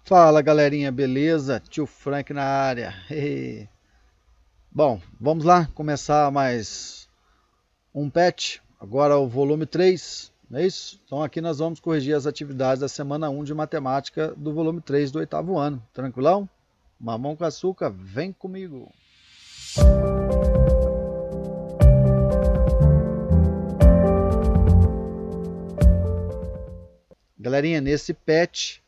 Fala galerinha, beleza? Tio Frank na área. Bom, vamos lá começar mais um patch. Agora o volume 3, não é isso? Então aqui nós vamos corrigir as atividades da semana 1 de matemática do volume 3 do 8º ano. Tranquilão? Mamão com açúcar, vem comigo. Galerinha, nesse patch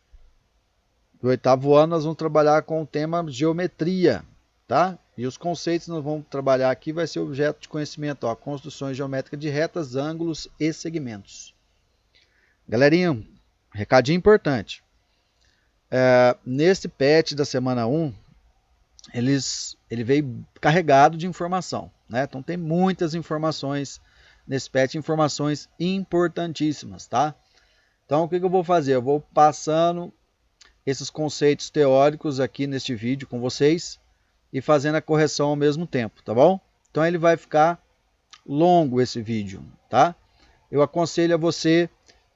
do 8º ano nós vamos trabalhar com o tema geometria, tá? E os conceitos que nós vamos trabalhar aqui vai ser objeto de conhecimento, ó, construções geométricas de retas, ângulos e segmentos. Galerinha, recadinho importante. Nesse patch da semana 1, ele veio carregado de informação, né? Então tem muitas informações nesse patch, informações importantíssimas, tá? Então o que eu vou fazer? Eu vou passando esses conceitos teóricos aqui neste vídeo com vocês e fazendo a correção ao mesmo tempo, tá bom? Então ele vai ficar longo esse vídeo, tá? Eu aconselho a você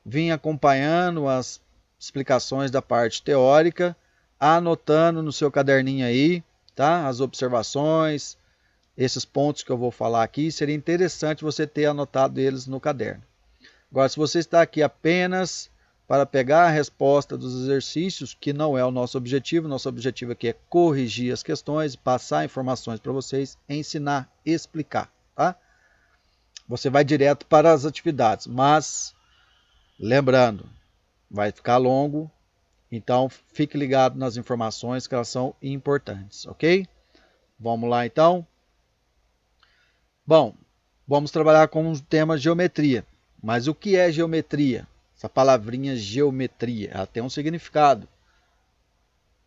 vir acompanhando as explicações da parte teórica, anotando no seu caderninho aí, tá? As observações, esses pontos que eu vou falar aqui, seria interessante você ter anotado eles no caderno. Agora, se você está aqui apenas para pegar a resposta dos exercícios, que não é o nosso objetivo aqui é corrigir as questões, passar informações para vocês, ensinar, explicar, tá? Você vai direto para as atividades, mas lembrando, vai ficar longo, então fique ligado nas informações que elas são importantes, ok? Vamos lá então. Bom, vamos trabalhar com o tema geometria, mas o que é geometria? Essa palavrinha geometria, ela tem um significado.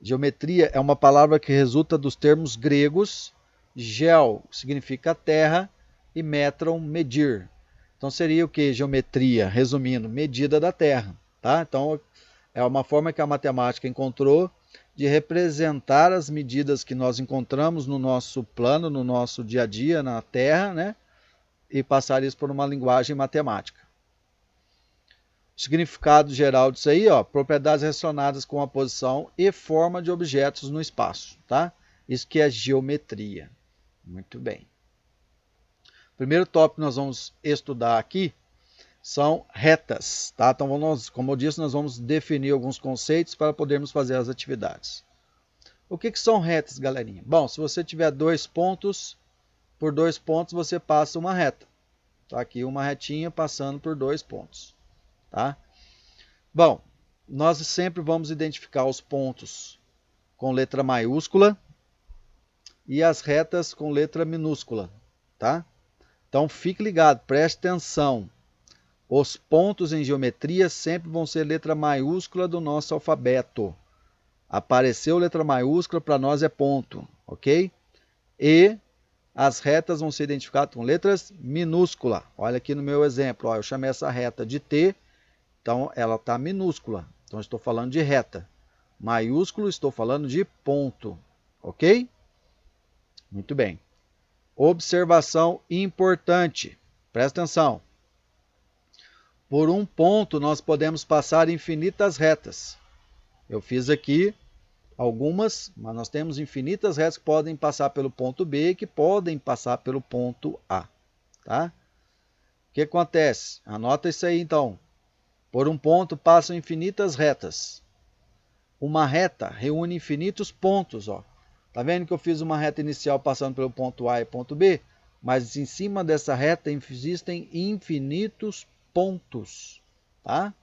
Geometria é uma palavra que resulta dos termos gregos, geo significa terra e metron, medir. Então seria o que geometria? Resumindo, medida da terra. Tá? Então é uma forma que a matemática encontrou de representar as medidas que nós encontramos no nosso plano, no nosso dia a dia, na terra, né? E passar isso por uma linguagem matemática. O significado geral disso aí, ó, propriedades relacionadas com a posição e forma de objetos no espaço, tá? Isso que é geometria. Muito bem. O primeiro tópico que nós vamos estudar aqui são retas, tá? Então, como eu disse, nós vamos definir alguns conceitos para podermos fazer as atividades. O que são retas, galerinha? Bom, se você tiver dois pontos, por 2 pontos você passa uma reta. Tá aqui uma retinha passando por 2 pontos. Tá? Bom, nós sempre vamos identificar os pontos com letra maiúscula e as retas com letra minúscula, tá? Então fique ligado, preste atenção. Os pontos em geometria sempre vão ser letra maiúscula do nosso alfabeto. Apareceu letra maiúscula, para nós é ponto, ok? E as retas vão ser identificadas com letras minúsculas. Olha aqui no meu exemplo, ó, eu chamei essa reta de T. Então, ela está minúscula. Então, estou falando de reta. Maiúsculo, estou falando de ponto. Ok? Muito bem. Observação importante. Presta atenção. Por um ponto, nós podemos passar infinitas retas. Eu fiz aqui algumas, mas nós temos infinitas retas que podem passar pelo ponto B e que podem passar pelo ponto A. Tá? O que acontece? Anota isso aí, então. Por um ponto passam infinitas retas. Uma reta reúne infinitos pontos. Ó. Tá vendo que eu fiz uma reta inicial passando pelo ponto A e ponto B? Mas em cima dessa reta existem infinitos pontos. Tá?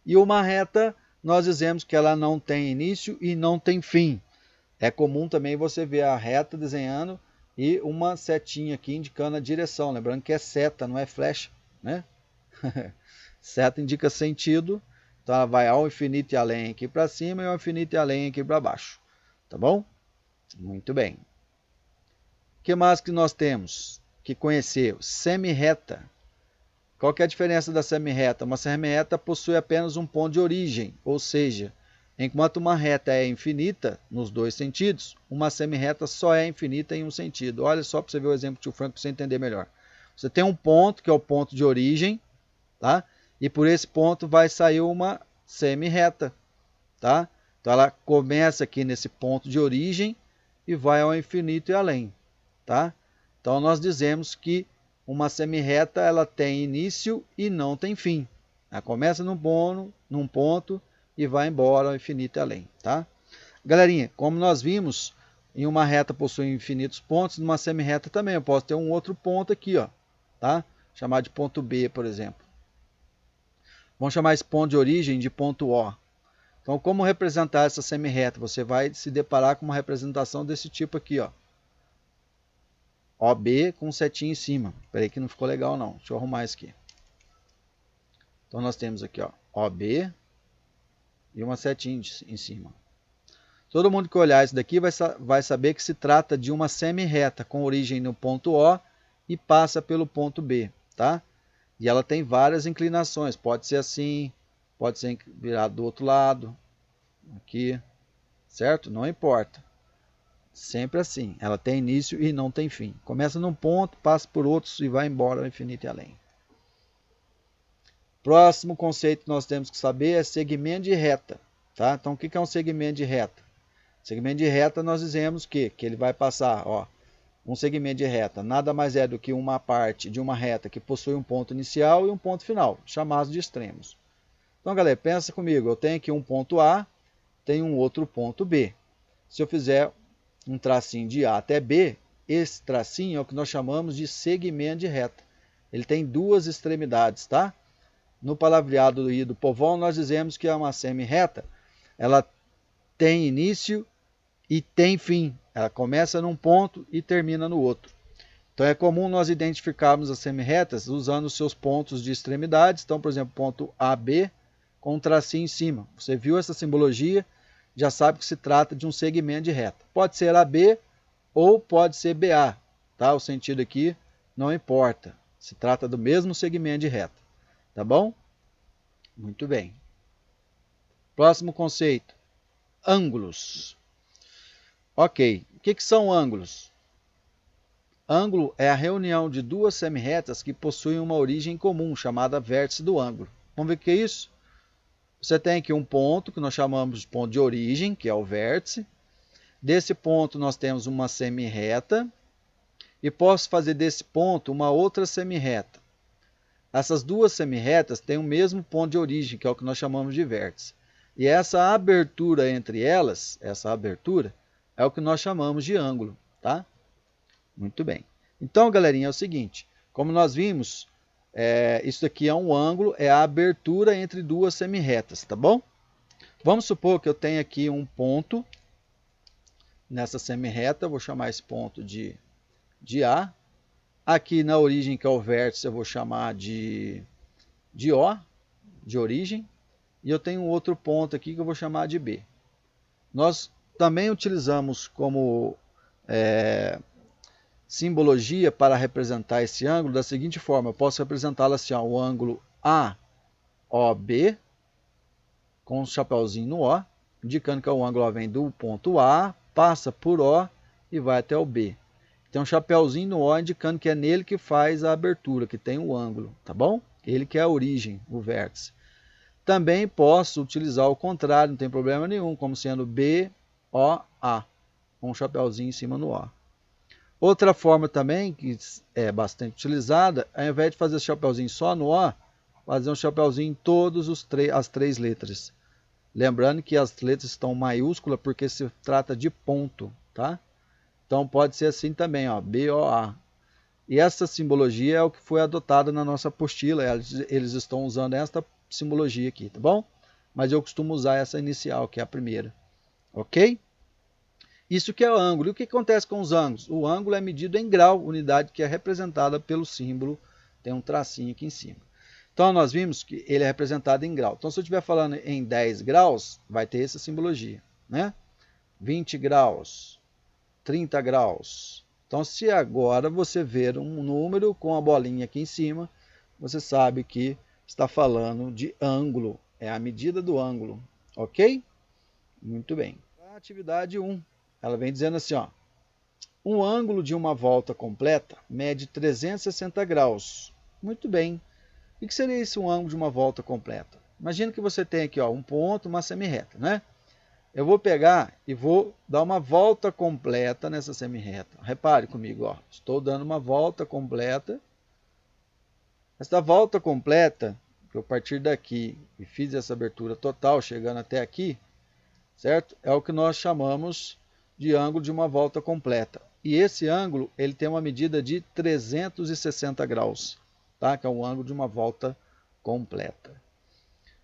E uma reta, nós dizemos que ela não tem início e não tem fim. É comum também você ver a reta desenhando e uma setinha aqui indicando a direção. Lembrando que é seta, não é flecha, né? Seta indica sentido, então ela vai ao infinito e além aqui para cima e ao infinito e além aqui para baixo. Tá bom? Muito bem. O que mais que nós temos que conhecer? Semirreta. Qual que é a diferença da semirreta? Uma semirreta possui apenas um ponto de origem, ou seja, enquanto uma reta é infinita nos dois sentidos, uma semirreta só é infinita em um sentido. Olha só para você ver o exemplo do tio Frank para você entender melhor. Você tem um ponto que é o ponto de origem, tá? E por esse ponto vai sair uma semirreta, tá? Então ela começa aqui nesse ponto de origem e vai ao infinito e além, tá? Então nós dizemos que uma semirreta ela tem início e não tem fim. Ela começa num ponto e vai embora ao infinito e além, tá? Galerinha, como nós vimos, em uma reta possui infinitos pontos, numa semirreta também eu posso ter um outro ponto aqui, ó, tá? Chamar de ponto B, por exemplo. Vamos chamar esse ponto de origem de ponto O. Então, como representar essa semirreta? Você vai se deparar com uma representação desse tipo aqui, ó. OB com setinha em cima. Espera aí que não ficou legal não. Deixa eu arrumar isso aqui. Então, nós temos aqui, ó, OB e uma setinha em cima. Todo mundo que olhar isso daqui vai saber que se trata de uma semirreta com origem no ponto O e passa pelo ponto B, tá? E ela tem várias inclinações. Pode ser assim, pode ser virado do outro lado, aqui, certo? Não importa. Sempre assim. Ela tem início e não tem fim. Começa num ponto, passa por outros e vai embora ao infinito e além. Próximo conceito que nós temos que saber é segmento de reta, tá? Então, o que é um segmento de reta? Segmento de reta nós dizemos que ele vai passar, ó, um segmento de reta nada mais é do que uma parte de uma reta que possui um ponto inicial e um ponto final, chamados de extremos. Então, galera, pensa comigo, eu tenho aqui um ponto A, tenho um outro ponto B. Se eu fizer um tracinho de A até B, esse tracinho é o que nós chamamos de segmento de reta. Ele tem duas extremidades, tá? No palavreado do povão, nós dizemos que é uma semirreta. Ela tem início e tem fim. Ela começa num ponto e termina no outro. Então é comum nós identificarmos as semirretas usando os seus pontos de extremidades. Então, por exemplo, ponto AB com um tracinho em cima. Você viu essa simbologia, já sabe que se trata de um segmento de reta. Pode ser AB ou pode ser BA, tá? O sentido aqui não importa. Se trata do mesmo segmento de reta, tá bom? Muito bem. Próximo conceito, ângulos. Ok, o que são ângulos? Ângulo é a reunião de duas semirretas que possuem uma origem comum, chamada vértice do ângulo. Vamos ver o que é isso? Você tem aqui um ponto que nós chamamos de ponto de origem, que é o vértice. Desse ponto nós temos uma semirreta e posso fazer desse ponto uma outra semirreta. Essas duas semirretas têm o mesmo ponto de origem, que é o que nós chamamos de vértice. E essa abertura entre elas, essa abertura, é o que nós chamamos de ângulo, tá? Muito bem. Então, galerinha, é o seguinte, como nós vimos, isso aqui é um ângulo, é a abertura entre duas semirretas, tá bom? Vamos supor que eu tenho aqui um ponto nessa semirreta, vou chamar esse ponto de A. Aqui na origem, que é o vértice, eu vou chamar de O, de origem. E eu tenho um outro ponto aqui que eu vou chamar de B. Nós também utilizamos como simbologia para representar esse ângulo da seguinte forma. Eu posso representá-lo assim, ó, o ângulo AOB, com um chapéuzinho no O, indicando que o ângulo vem do ponto A, passa por O e vai até o B. Tem um chapéuzinho no O indicando que é nele que faz a abertura, que tem o ângulo, tá bom? Ele que é a origem, o vértice. Também posso utilizar o contrário, não tem problema nenhum, como sendo BOA, com um chapéuzinho em cima no O. Outra forma também, que é bastante utilizada, ao invés de fazer esse chapéuzinho só no O, fazer um chapéuzinho em todas as três letras. Lembrando que as letras estão maiúsculas porque se trata de ponto, tá? Então pode ser assim também, ó, BOA. E essa simbologia é o que foi adotado na nossa apostila. Eles estão usando esta simbologia aqui, tá bom? Mas eu costumo usar essa inicial, que é a primeira. Ok? Isso que é o ângulo. E o que acontece com os ângulos? O ângulo é medido em grau, unidade que é representada pelo símbolo. Tem um tracinho aqui em cima. Então nós vimos que ele é representado em grau. Então se eu estiver falando em 10 graus, vai ter essa simbologia, né? 20 graus. 30 graus. Então, se agora você ver um número com a bolinha aqui em cima, você sabe que está falando de ângulo. É a medida do ângulo. Ok? Muito bem. A atividade 1, ela vem dizendo assim, ó. Um ângulo de uma volta completa mede 360 graus. Muito bem. O que seria isso, um ângulo de uma volta completa? Imagina que você tem aqui, ó, um ponto, uma semirreta, né? Eu vou pegar e vou dar uma volta completa nessa semirreta. Repare comigo, ó. Estou dando uma volta completa. Esta volta completa, que eu a partir daqui e fiz essa abertura total, chegando até aqui, certo? É o que nós chamamos de ângulo de uma volta completa. E esse ângulo, ele tem uma medida de 360 graus, tá? Que é o ângulo de uma volta completa.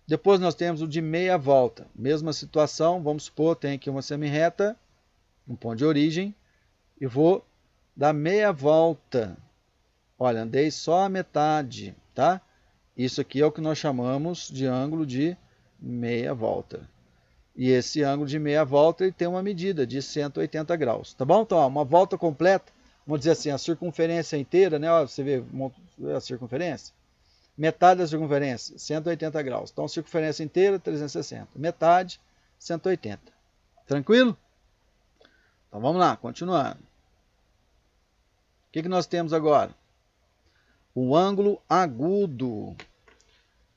Depois nós temos o de meia volta. Mesma situação, vamos supor, tem aqui uma semirreta, um ponto de origem, e vou dar meia volta. Olha, andei só a metade, tá? Isso aqui é o que nós chamamos de ângulo de meia volta. E esse ângulo de meia volta ele tem uma medida de 180 graus, tá bom? Então, ó, uma volta completa, vamos dizer assim, a circunferência inteira, né? Ó, você vê a circunferência? Metade da circunferência, 180 graus. Então, circunferência inteira, 360. Metade, 180. Tranquilo? Então, vamos lá, continuando. O que nós temos agora? O ângulo agudo. O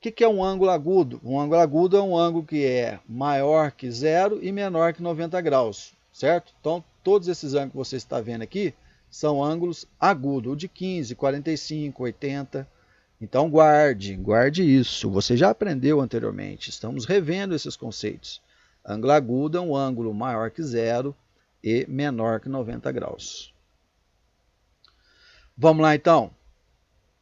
que é um ângulo agudo? Um ângulo agudo é um ângulo que é maior que zero e menor que 90 graus, certo? Então, todos esses ângulos que você está vendo aqui são ângulos agudos, de 15, 45, 80. Então, guarde isso. Você já aprendeu anteriormente. Estamos revendo esses conceitos. Ângulo agudo é um ângulo maior que zero e menor que 90 graus. Vamos lá, então.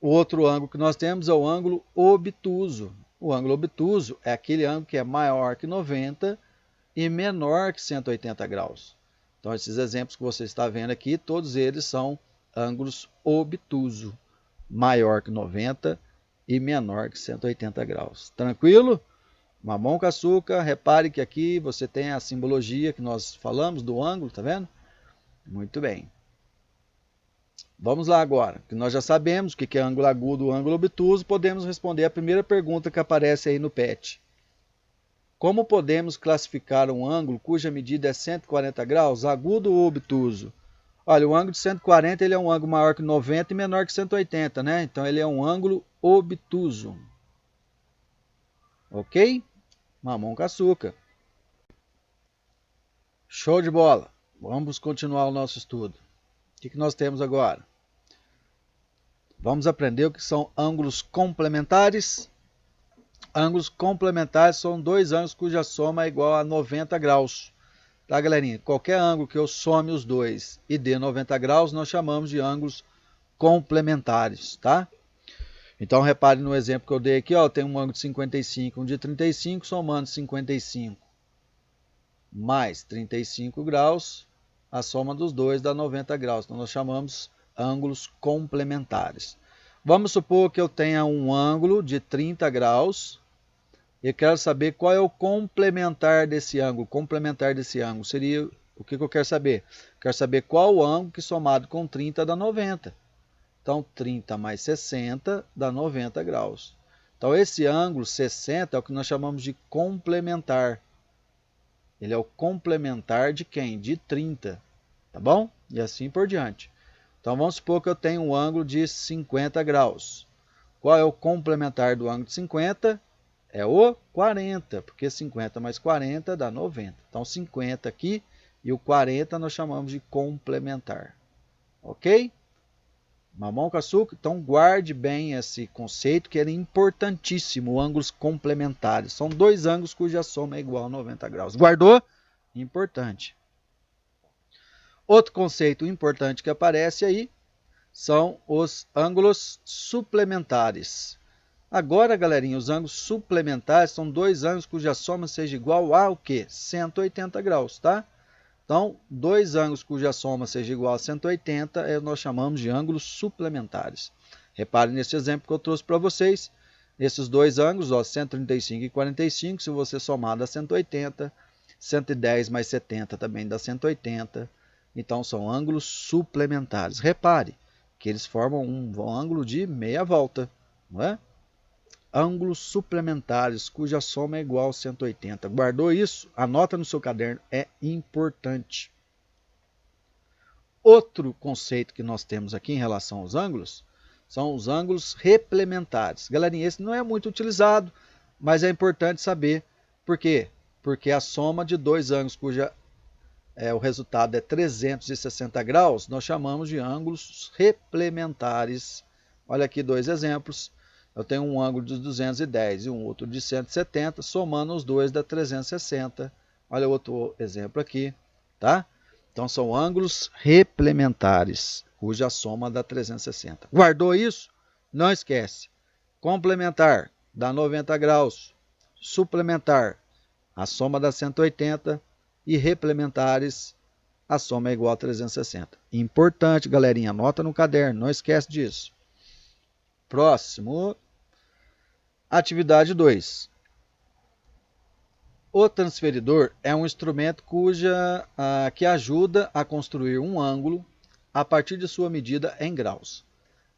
O outro ângulo que nós temos é o ângulo obtuso. O ângulo obtuso é aquele ângulo que é maior que 90 e menor que 180 graus. Então, esses exemplos que você está vendo aqui, todos eles são ângulos obtusos, maior que 90 e menor que 180 graus. Tranquilo? Mamão com açúcar, repare que aqui você tem a simbologia que nós falamos do ângulo, tá vendo? Muito bem. Vamos lá agora, que nós já sabemos o que é ângulo agudo ou ângulo obtuso, podemos responder a primeira pergunta que aparece aí no PET. Como podemos classificar um ângulo cuja medida é 140 graus, agudo ou obtuso? Olha, o ângulo de 140 ele é um ângulo maior que 90 e menor que 180, né? Então ele é um ângulo obtuso. Ok? Mamão com açúcar. Show de bola. Vamos continuar o nosso estudo. O que nós temos agora? Vamos aprender o que são ângulos complementares. Ângulos complementares são dois ângulos cuja soma é igual a 90 graus. Tá, galerinha? Qualquer ângulo que eu some os dois e dê 90 graus, nós chamamos de ângulos complementares, tá? Então, repare no exemplo que eu dei aqui, ó, tem um ângulo de 55 e um de 35, somando 55 mais 35 graus, a soma dos dois dá 90 graus. Então, nós chamamos ângulos complementares. Vamos supor que eu tenha um ângulo de 30 graus e eu quero saber qual é o complementar desse ângulo. Complementar desse ângulo seria o que eu quero saber? Quero saber qual o ângulo que somado com 30 dá 90. Então, 30 mais 60 dá 90 graus. Então, esse ângulo 60 é o que nós chamamos de complementar. Ele é o complementar de quem? De 30. Tá bom? E assim por diante. Então, vamos supor que eu tenho um ângulo de 50 graus. Qual é o complementar do ângulo de 50? É o 40, porque 50 mais 40 dá 90. Então, 50 aqui e o 40 nós chamamos de complementar. Ok? Mamão com açúcar? Então, guarde bem esse conceito que é importantíssimo, ângulos complementares. São dois ângulos cuja soma é igual a 90 graus. Guardou? Importante. Outro conceito importante que aparece aí são os ângulos suplementares. Agora, galerinha, os ângulos suplementares são dois ângulos cuja soma seja igual a o quê? 180 graus, tá? Então, dois ângulos cuja soma seja igual a 180, nós chamamos de ângulos suplementares. Reparem nesse exemplo que eu trouxe para vocês. Esses dois ângulos, ó, 135 e 45, se você somar dá 180. 110 mais 70 também dá 180. Então, são ângulos suplementares. Repare que eles formam um ângulo de meia volta, não é? Ângulos suplementares cuja soma é igual a 180. Guardou isso? Anota no seu caderno, é importante. Outro conceito que nós temos aqui em relação aos ângulos são os ângulos replementares. Galerinha, esse não é muito utilizado, mas é importante saber. Por quê? porque a soma de dois ângulos o resultado é 360 graus, nós chamamos de ângulos replementares. Olha aqui dois exemplos. Eu tenho um ângulo de 210 e um outro de 170, somando os dois dá 360. Olha outro exemplo aqui, tá? Então são ângulos replementares, cuja soma dá 360. Guardou isso? Não esquece. Complementar dá 90 graus. Suplementar, a soma dá 180. E replementares, a soma é igual a 360. Importante, galerinha, anota no caderno, não esquece disso. Próximo, atividade 2. O transferidor é um instrumento que ajuda a construir um ângulo a partir de sua medida em graus.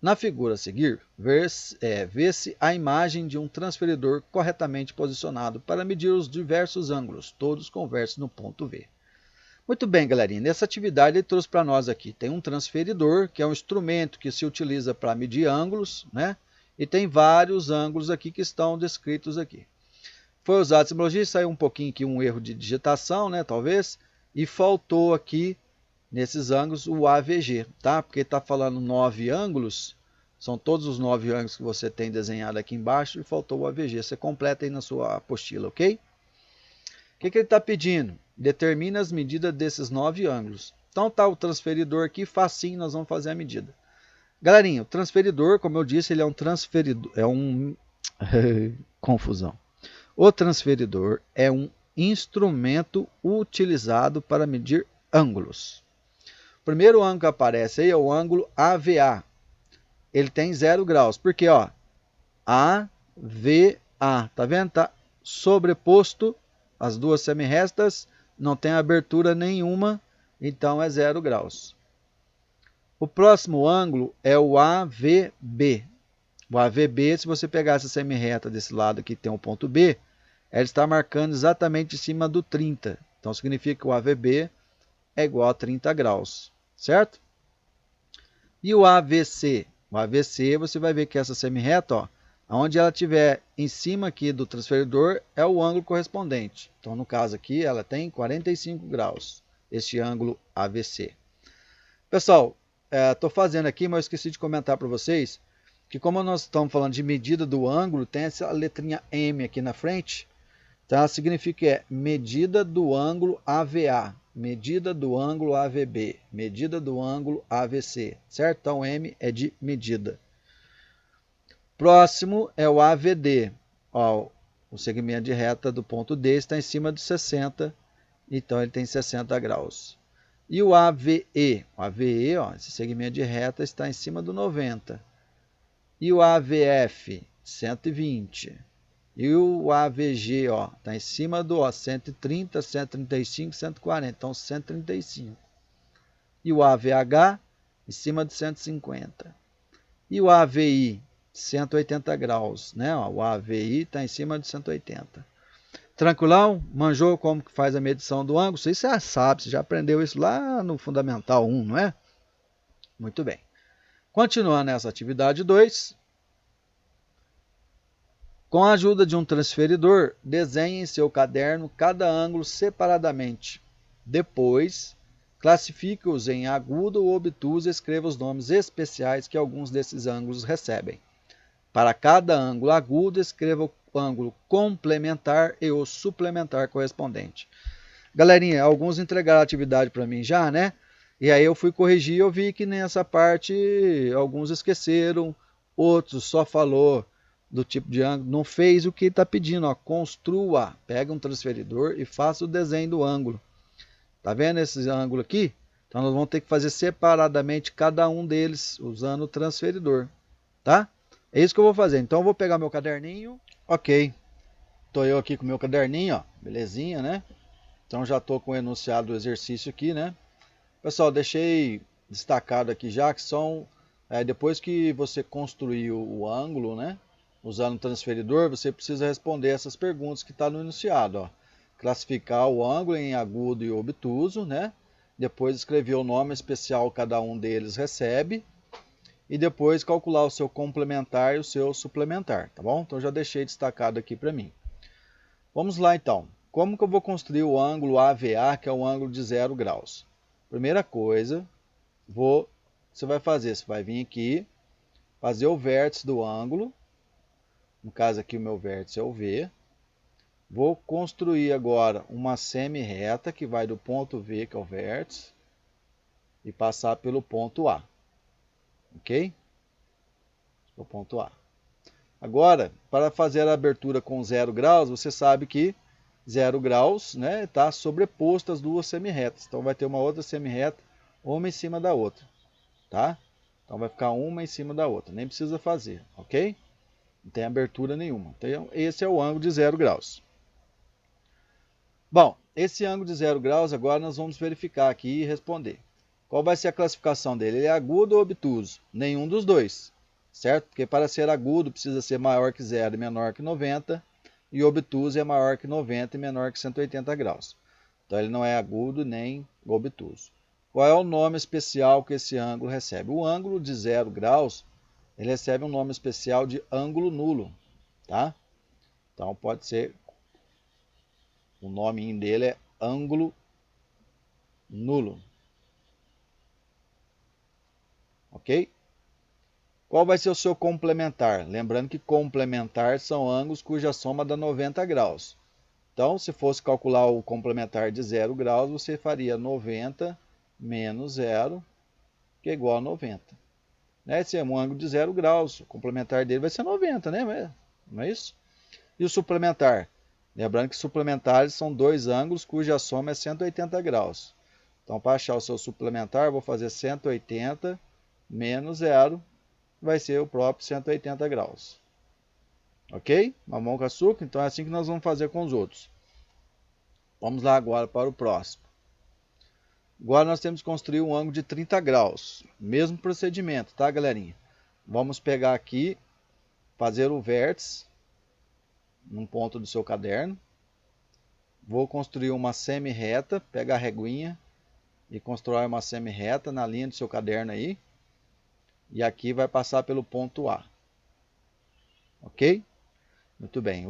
Na figura a seguir, vê-se a imagem de um transferidor corretamente posicionado para medir os diversos ângulos, todos convergem no ponto V. Muito bem, galerinha, nessa atividade ele trouxe para nós aqui, tem um transferidor, que é um instrumento que se utiliza para medir ângulos, né? E tem vários ângulos aqui que estão descritos aqui. Foi usado a simbologia, saiu um pouquinho aqui um erro de digitação, né, talvez, e faltou aqui nesses ângulos o AVG, tá? Porque está falando 9 ângulos, são todos os 9 ângulos que você tem desenhado aqui embaixo e faltou o AVG. Você completa aí na sua apostila, ok? O que ele está pedindo? Determina as medidas desses 9 ângulos. Então tá o transferidor aqui, facinho, nós vamos fazer a medida. Galerinha, o transferidor, como eu disse, ele é um transferidor, confusão. O transferidor é um instrumento utilizado para medir ângulos. O primeiro ângulo que aparece aí é o ângulo AVA. Ele tem 0 graus, porque ó, AVA, tá vendo? Tá sobreposto as duas semirrestas, não tem abertura nenhuma, então é 0 graus. O próximo ângulo é o AVB. O AVB, se você pegar essa semirreta desse lado aqui, tem o ponto B, ela está marcando exatamente em cima do 30. Então significa que o AVB é igual a 30 graus, certo? E o AVC? O AVC, você vai ver que essa semirreta, ó, onde ela estiver em cima aqui do transferidor, é o ângulo correspondente. Então, no caso aqui, ela tem 45 graus, este ângulo AVC. Pessoal, estou fazendo aqui, mas eu esqueci de comentar para vocês, que como nós estamos falando de medida do ângulo, tem essa letrinha M aqui na frente, então significa que é medida do ângulo AVA, medida do ângulo AVB, medida do ângulo AVC, certo? Então M é de medida. Próximo é o AVD. Ó, o segmento de reta do ponto D está em cima de 60, então ele tem 60 graus. E o AVE? O AVE, ó, esse segmento de reta está em cima do 90. E o AVF? 120. E o AVG, ó, está em cima do 130, 135, 140, então 135. E o AVH em cima de 150. E o AVI, 180 graus, né? Ó, o AVI está em cima de 180. Tranquilão? Manjou como que faz a medição do ângulo? Você já sabe, você já aprendeu isso lá no Fundamental 1, não é? Muito bem. Continuando essa atividade 2. Com a ajuda de um transferidor, desenhe em seu caderno cada ângulo separadamente. Depois, classifique-os em agudo ou obtuso e escreva os nomes especiais que alguns desses ângulos recebem. Para cada ângulo agudo, escreva o ângulo complementar e o suplementar correspondente. Galerinha, alguns entregaram a atividade para mim já, né? E aí eu fui corrigir e eu vi que nessa parte alguns esqueceram, outros só falou do tipo de ângulo, não fez o que está pedindo, ó, construa, pega um transferidor e faça o desenho do ângulo. Tá vendo esse ângulo aqui? Então nós vamos ter que fazer separadamente cada um deles usando o transferidor, tá? É isso que eu vou fazer. Então eu vou pegar meu caderninho, ok, tô eu aqui com meu caderninho, ó, belezinha, né? Então já tô com o enunciado do exercício aqui, né? Pessoal, deixei destacado aqui já que são, depois que você construiu o ângulo, né? Usando o transferidor, você precisa responder essas perguntas que está no enunciado. Ó. Classificar o ângulo em agudo e obtuso, né? Depois escrever o nome especial que cada um deles recebe. E depois calcular o seu complementar e o seu suplementar, tá bom? Então já deixei destacado aqui para mim. Vamos lá então. Como que eu vou construir o ângulo AVA, que é o ângulo de 0 graus? Primeira coisa, você vai vir aqui, fazer o vértice do ângulo. No caso aqui o meu vértice é o V. Vou construir agora uma semi-reta que vai do ponto V, que é o vértice, e passar pelo ponto A. Ok? O ponto A. Agora, para fazer a abertura com 0 graus, você sabe que 0 graus está sobreposto às duas semi-retas. Então vai ter uma outra semi-reta, uma em cima da outra. Tá? Então vai ficar uma em cima da outra. Nem precisa fazer, ok? Não tem abertura nenhuma. Então esse é o ângulo de 0 graus. Bom, esse ângulo de 0 graus agora nós vamos verificar aqui e responder. Qual vai ser a classificação dele? Ele é agudo ou obtuso? Nenhum dos dois, certo? Porque para ser agudo precisa ser maior que 0 e menor que 90, e obtuso é maior que 90 e menor que 180 graus. Então ele não é agudo nem obtuso. Qual é o nome especial que esse ângulo recebe? O ângulo de 0 graus, ele recebe um nome especial de ângulo nulo, tá? Então pode ser, o nome dele é ângulo nulo. Ok? Qual vai ser o seu complementar? Lembrando que complementar são ângulos cuja soma dá 90 graus. Então, se fosse calcular o complementar de 0 graus, você faria 90 menos 0, que é igual a 90. Esse é um ângulo de 0 graus, o complementar dele vai ser 90, né? Não é isso? E o suplementar? Lembrando que suplementares são dois ângulos cuja soma é 180 graus. Então, para achar o seu suplementar, eu vou fazer 180 menos 0, vai ser o próprio 180 graus. Ok? Mamão com açúcar? Então é assim que nós vamos fazer com os outros. Vamos lá agora para o próximo. Agora nós temos que construir um ângulo de 30 graus. Mesmo procedimento, tá, galerinha? Vamos pegar aqui, fazer o vértice, num ponto do seu caderno. Vou construir uma semi-reta, pega a reguinha e constrói uma semi-reta na linha do seu caderno aí. E aqui vai passar pelo ponto A. Ok? Muito bem.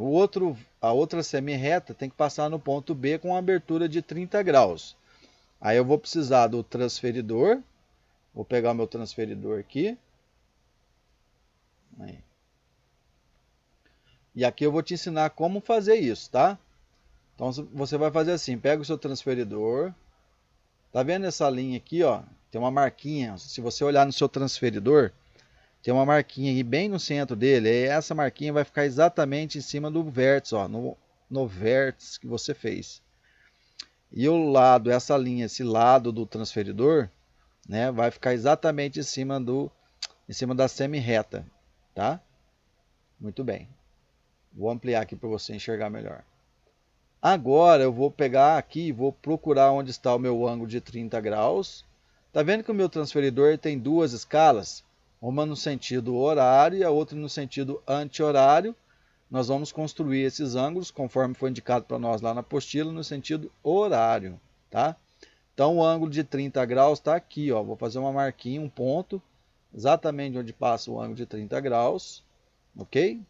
A outra semi-reta tem que passar no ponto B com uma abertura de 30 graus. Aí eu vou precisar do transferidor. Vou pegar o meu transferidor aqui. Aí. E aqui eu vou te ensinar como fazer isso, tá? Então você vai fazer assim, pega o seu transferidor. Tá vendo essa linha aqui, ó? Tem uma marquinha. Se você olhar no seu transferidor, tem uma marquinha aqui bem no centro dele. E essa marquinha vai ficar exatamente em cima do vértice, ó, no vértice que você fez. E o lado, essa linha, esse lado do transferidor, né, vai ficar exatamente em cima da semi-reta, tá? Muito bem. Vou ampliar aqui para você enxergar melhor. Agora eu vou pegar aqui e vou procurar onde está o meu ângulo de 30 graus. Tá vendo que o meu transferidor tem duas escalas? Uma no sentido horário e a outra no sentido anti-horário. Nós vamos construir esses ângulos, conforme foi indicado para nós lá na apostila, no sentido horário, tá? Então o ângulo de 30 graus está aqui, ó. Vou fazer uma marquinha, um ponto, exatamente onde passa o ângulo de 30 graus, ok?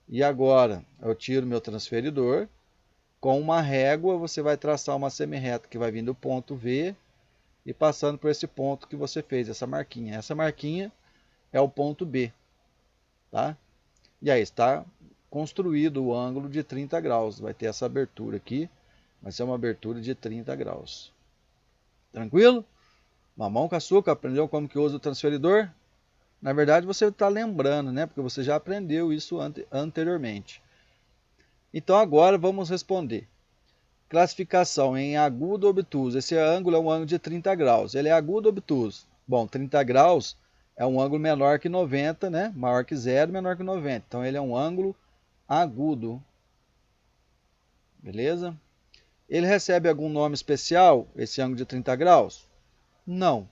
E agora eu tiro meu transferidor. Com uma régua você vai traçar uma semi-reta que vai vir do ponto V e passando por esse ponto que você fez, essa marquinha. Essa marquinha é o ponto B, tá? E aí está construído o ângulo de 30 graus. Vai ter essa abertura aqui, vai ser uma abertura de 30 graus. Tranquilo? Mamão com açúcar, aprendeu como que usa o transferidor? Na verdade você está lembrando, né? Porque você já aprendeu isso anteriormente. Então agora vamos responder. Classificação em agudo ou obtuso. Esse ângulo é um ângulo de 30 graus. Ele é agudo ou obtuso? Bom, 30 graus é um ângulo menor que 90, né? Maior que 0, menor que 90. Então ele é um ângulo agudo. Beleza? Ele recebe algum nome especial, esse ângulo de 30 graus? Não.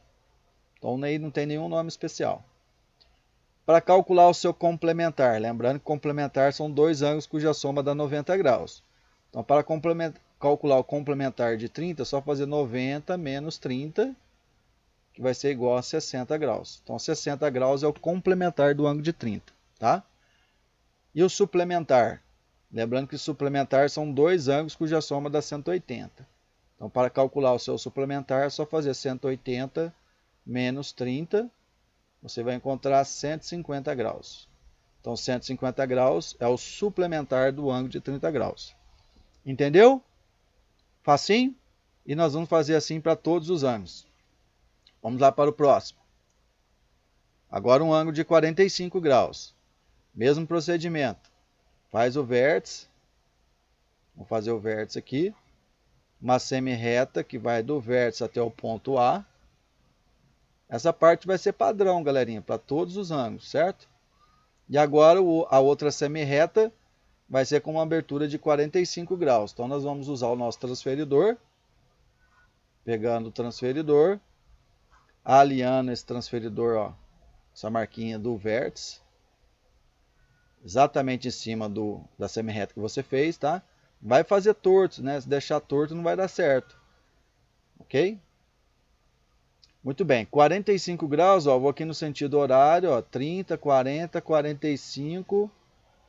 Então aí não tem nenhum nome especial. Para calcular o seu complementar, lembrando que complementar são dois ângulos cuja soma dá 90 graus. Então para calcular o complementar de 30, é só fazer 90 menos 30, que vai ser igual a 60 graus. Então 60 graus é o complementar do ângulo de 30, tá? E o suplementar? Lembrando que suplementar são dois ângulos cuja soma dá 180. Então, para calcular o seu suplementar, é só fazer 180 menos 30, você vai encontrar 150 graus. Então, 150 graus é o suplementar do ângulo de 30 graus. Entendeu? Facinho? E nós vamos fazer assim para todos os ângulos. Vamos lá para o próximo. Agora um ângulo de 45 graus. Mesmo procedimento. Faz o vértice. Vou fazer o vértice aqui. Uma semi-reta que vai do vértice até o ponto A. Essa parte vai ser padrão, galerinha, para todos os ângulos, certo? E agora a outra semi-reta vai ser com uma abertura de 45 graus. Então nós vamos usar o nosso transferidor. Pegando o transferidor. Alinhando esse transferidor, ó, essa marquinha do vértice. Exatamente em cima da semi-reta que você fez, tá? Vai fazer torto, né? Se deixar torto não vai dar certo. Ok? Muito bem, 45 graus, ó, vou aqui no sentido horário, ó, 30, 40, 45,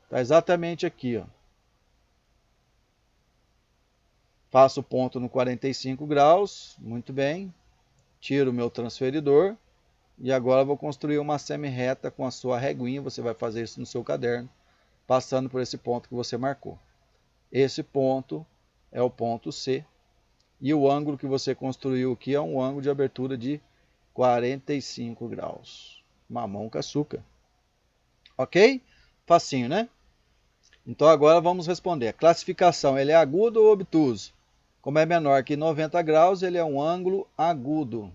tá exatamente aqui, ó. Faço o ponto no 45 graus, muito bem. Tiro o meu transferidor e agora vou construir uma semi-reta com a sua reguinha, você vai fazer isso no seu caderno, passando por esse ponto que você marcou. Esse ponto é o ponto C. E o ângulo que você construiu aqui é um ângulo de abertura de 45 graus. Mamão com açúcar. Ok? Facinho, né? Então agora vamos responder. A classificação, ele é agudo ou obtuso? Como é menor que 90 graus, ele é um ângulo agudo.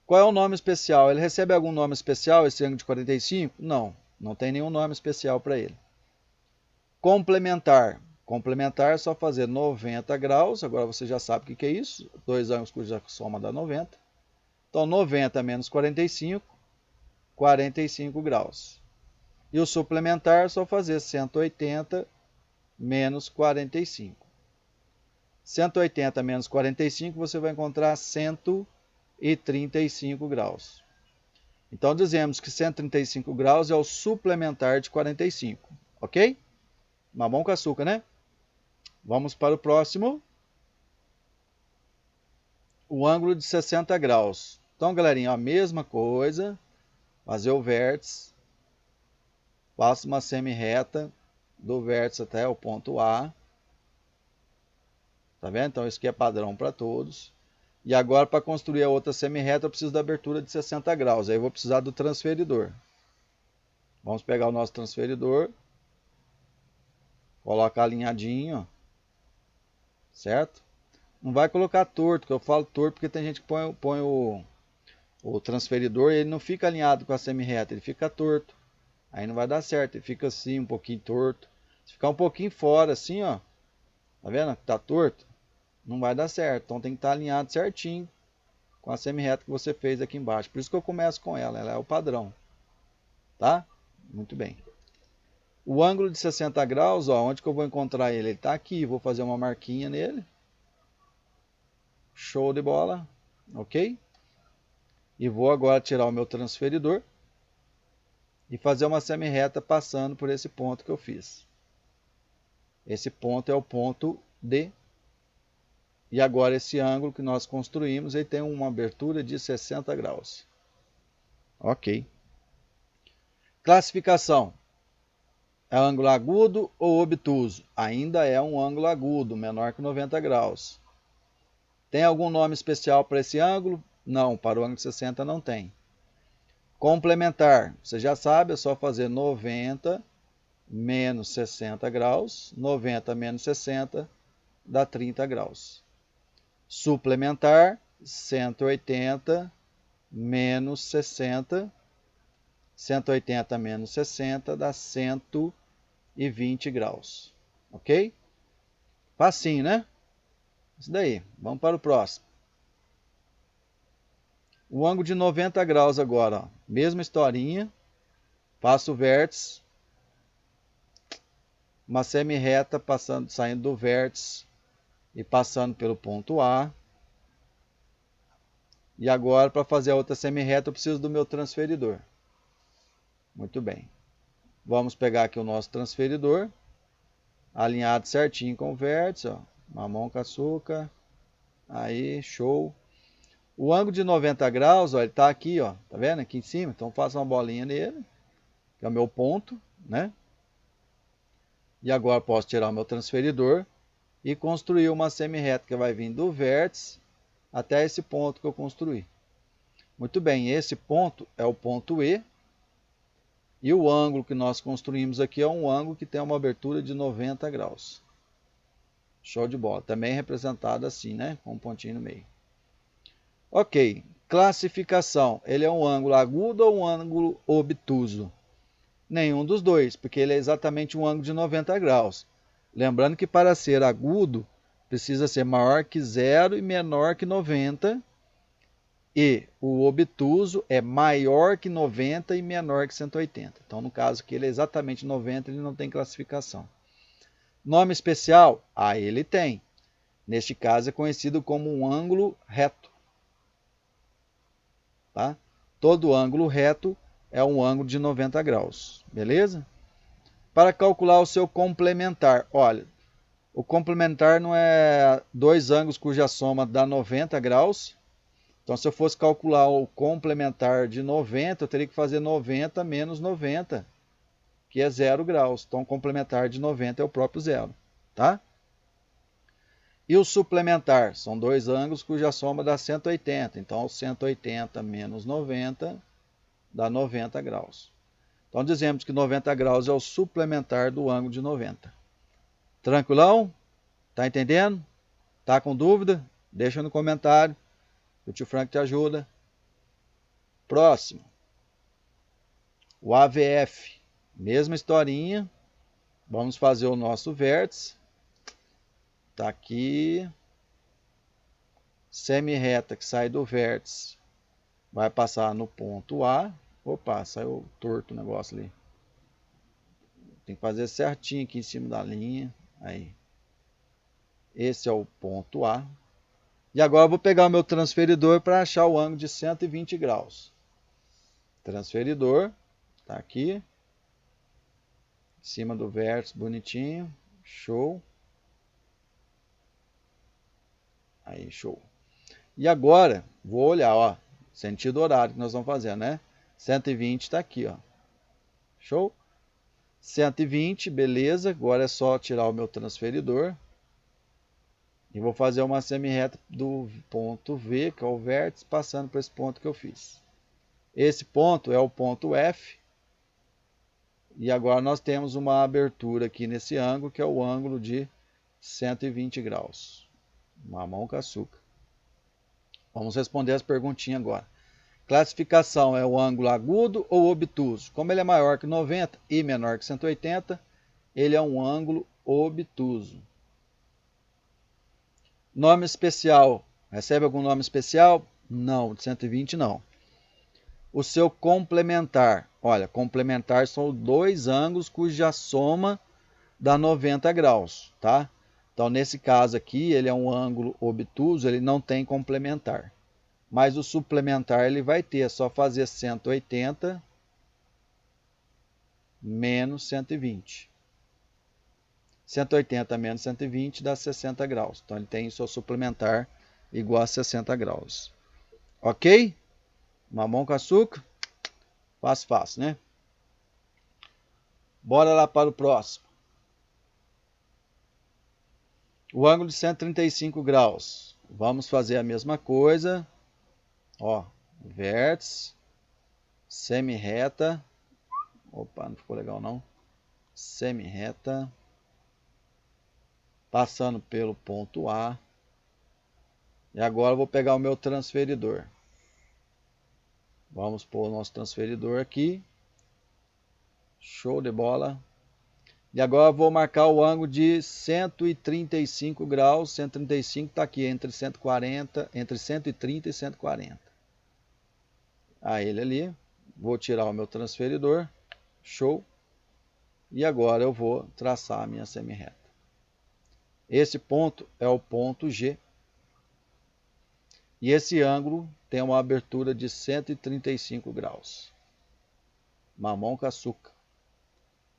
Qual é o nome especial? Ele recebe algum nome especial, esse ângulo de 45? Não, não tem nenhum nome especial para ele. Complementar. Complementar é só fazer 90 graus, agora você já sabe o que é isso, dois ângulos cuja soma dá 90. Então 90 menos 45, 45 graus. E o suplementar é só fazer 180 menos 45. 180 menos 45 você vai encontrar 135 graus. Então dizemos que 135 graus é o suplementar de 45, ok? Mamão com açúcar, né? Vamos para o próximo. O ângulo de 60 graus. Então, galerinha, a mesma coisa. Fazer o vértice. Faço uma semi-reta do vértice até o ponto A. Tá vendo? Então, isso aqui é padrão para todos. E agora, para construir a outra semi-reta, eu preciso da abertura de 60 graus. Aí eu vou precisar do transferidor. Vamos pegar o nosso transferidor. Coloca alinhadinho, ó. Certo? Não vai colocar torto, que eu falo torto porque tem gente que põe o transferidor e ele não fica alinhado com a semi-reta, ele fica torto. Aí não vai dar certo, ele fica assim, um pouquinho torto. Se ficar um pouquinho fora assim, ó, tá vendo? Tá torto, não vai dar certo. Então tem que estar alinhado certinho com a semi-reta que você fez aqui embaixo. Por isso que eu começo com ela é o padrão. Tá? Muito bem. O ângulo de 60 graus, ó, onde que eu vou encontrar ele? Ele está aqui, vou fazer uma marquinha nele. Show de bola, ok? E vou agora tirar o meu transferidor e fazer uma semi-reta passando por esse ponto que eu fiz. Esse ponto é o ponto D. E agora esse ângulo que nós construímos, ele tem uma abertura de 60 graus. Ok. Classificação. É ângulo agudo ou obtuso? Ainda é um ângulo agudo, menor que 90 graus. Tem algum nome especial para esse ângulo? Não, para o ângulo de 60 não tem. Complementar, você já sabe, é só fazer 90 menos 60 graus. 90 menos 60 dá 30 graus. Suplementar, 180 menos 60. 180 menos 60 dá 120 graus. Ok? Facinho, né? Isso daí. Vamos para o próximo. O ângulo de 90 graus agora, ó. Mesma historinha. Faço o vértice. Uma semi-reta saindo do vértice e passando pelo ponto A. E agora, para fazer a outra semi-reta, eu preciso do meu transferidor. Muito bem. Vamos pegar aqui o nosso transferidor, alinhado certinho com o vértice, ó, mamão com açúcar, aí, show. O ângulo de 90 graus, ó, ele está aqui, ó, tá vendo? Aqui em cima, então faço uma bolinha nele, que é o meu ponto, né? E agora posso tirar o meu transferidor e construir uma semi-reta que vai vir do vértice até esse ponto que eu construí. Muito bem, esse ponto é o ponto E, e o ângulo que nós construímos aqui é um ângulo que tem uma abertura de 90 graus. Show de bola. Também representado assim, né? Com um pontinho no meio. Ok. Classificação. Ele é um ângulo agudo ou um ângulo obtuso? Nenhum dos dois, porque ele é exatamente um ângulo de 90 graus. Lembrando que para ser agudo, precisa ser maior que 0 e menor que 90. E o obtuso é maior que 90 e menor que 180. Então, no caso aqui, ele é exatamente 90, ele não tem classificação. Nome especial? Ah, ele tem. Neste caso, é conhecido como um ângulo reto. Tá? Todo ângulo reto é um ângulo de 90 graus. Beleza? Para calcular o seu complementar. Olha, o complementar não é dois ângulos cuja soma dá 90 graus. Então, se eu fosse calcular o complementar de 90, eu teria que fazer 90 menos 90, que é 0 graus. Então, o complementar de 90 é o próprio zero. Tá? E o suplementar? São dois ângulos cuja soma dá 180. Então, 180 menos 90 dá 90 graus. Então, dizemos que 90 graus é o suplementar do ângulo de 90. Tranquilão? Tá entendendo? Tá com dúvida? Deixa no comentário. O tio Frank te ajuda. Próximo. O AVF. Mesma historinha. Vamos fazer o nosso vértice. Tá aqui. Semi-reta que sai do vértice. Vai passar no ponto A. Opa, saiu torto o negócio ali. Tem que fazer certinho aqui em cima da linha. Aí. Esse é o ponto A. E agora eu vou pegar o meu transferidor para achar o ângulo de 120 graus. Transferidor. Está aqui. Em cima do vértice, bonitinho. Show. Aí, show. E agora, vou olhar, ó. Sentido horário que nós vamos fazer, né? 120 está aqui, ó. Show? 120, beleza. Agora é só tirar o meu transferidor. E vou fazer uma semi-reta do ponto V, que é o vértice, passando por esse ponto que eu fiz. Esse ponto é o ponto F. E agora nós temos uma abertura aqui nesse ângulo, que é o ângulo de 120 graus. Mamão com açúcar. Vamos responder as perguntinhas agora. Classificação é o ângulo agudo ou obtuso? Como ele é maior que 90 e menor que 180, ele é um ângulo obtuso. Nome especial. Recebe algum nome especial? Não, de 120 não. O seu complementar. Olha, complementar são dois ângulos cuja soma dá 90 graus, tá? Então, nesse caso aqui, ele é um ângulo obtuso, ele não tem complementar. Mas o suplementar ele vai ter, é só fazer 180 menos 120. 180 menos 120 dá 60 graus. Então, ele tem o seu suplementar igual a 60 graus. Ok? Mamão com açúcar? Fácil, né? Bora lá para o próximo. O ângulo de 135 graus. Vamos fazer a mesma coisa. Ó, vértice, semi-reta. Opa, não ficou legal não. Semi-reta. Passando pelo ponto A. E agora eu vou pegar o meu transferidor. Vamos pôr o nosso transferidor aqui. Show de bola. E agora eu vou marcar o ângulo de 135 graus. 135 está aqui entre 140, entre 130 e 140. A ele ali. Vou tirar o meu transferidor. Show. E agora eu vou traçar a minha semi-reta. Esse ponto é o ponto G. E esse ângulo tem uma abertura de 135 graus. Mamão com açúcar.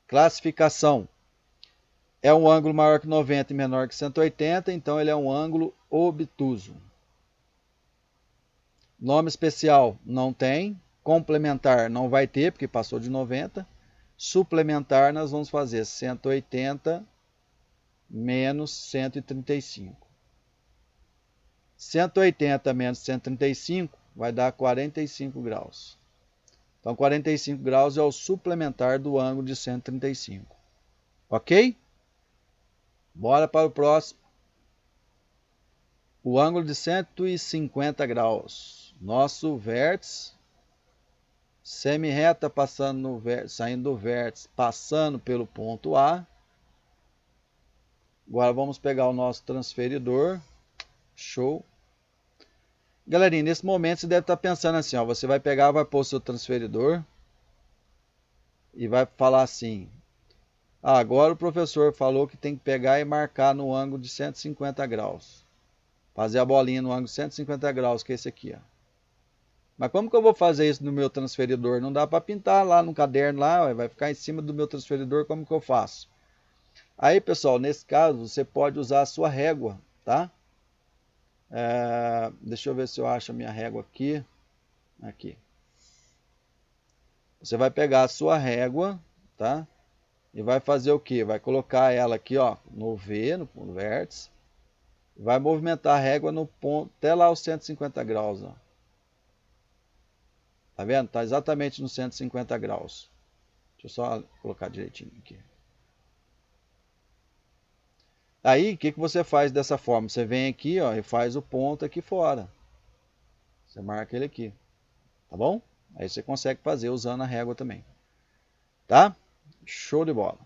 Classificação. É um ângulo maior que 90 e menor que 180, então ele é um ângulo obtuso. Nome especial não tem. Complementar não vai ter, porque passou de 90. Suplementar nós vamos fazer 180 menos 135. 180 menos 135 vai dar 45 graus. Então 45 graus é o suplementar do ângulo de 135. Ok? Bora para o próximo. O ângulo de 150 graus. Nosso vértice, semi-reta saindo do vértice, passando pelo ponto A. Agora vamos pegar o nosso transferidor. Show. Galerinha, nesse momento você deve estar pensando assim, ó, você vai pegar, vai pôr o seu transferidor e vai falar assim: ah, agora o professor falou que tem que pegar e marcar no ângulo de 150 graus. Fazer a bolinha no ângulo de 150 graus, que é esse aqui, ó. Mas como que eu vou fazer isso no meu transferidor? Não dá para pintar lá no caderno, lá, vai ficar em cima do meu transferidor, como que eu faço? Aí, pessoal, nesse caso, você pode usar a sua régua, tá? Deixa eu ver se eu acho a minha régua aqui. Aqui. Você vai pegar a sua régua, tá? E vai fazer o que? Vai colocar ela aqui, ó, no V, no vértice. Vai movimentar a régua no ponto, até lá os 150 graus, ó. Tá vendo? Tá exatamente nos 150 graus. Deixa eu só colocar direitinho aqui. Aí, o que você faz dessa forma? Você vem aqui, ó, e faz o ponto aqui fora. Você marca ele aqui. Tá bom? Aí você consegue fazer usando a régua também. Tá? Show de bola.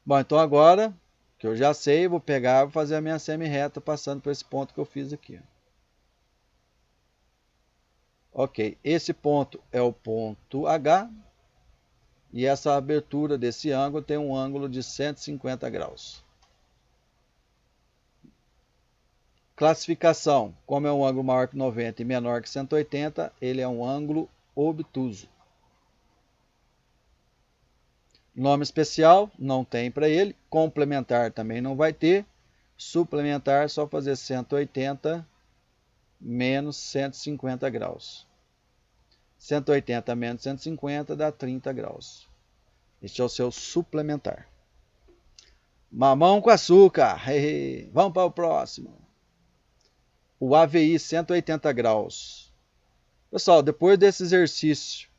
Bom, então agora que eu já sei, vou pegar e vou fazer a minha semi-reta passando por esse ponto que eu fiz aqui. Ok, esse ponto é o ponto H. E essa abertura desse ângulo tem um ângulo de 150 graus. Classificação. Como é um ângulo maior que 90 e menor que 180, ele é um ângulo obtuso. Nome especial, não tem para ele. Complementar também não vai ter. Suplementar, só fazer 180 menos 150 graus. 180 menos 150 dá 30 graus. Este é o seu suplementar. Mamão com açúcar. Vamos para o próximo. O AVI 180 graus. Pessoal, depois desse exercício,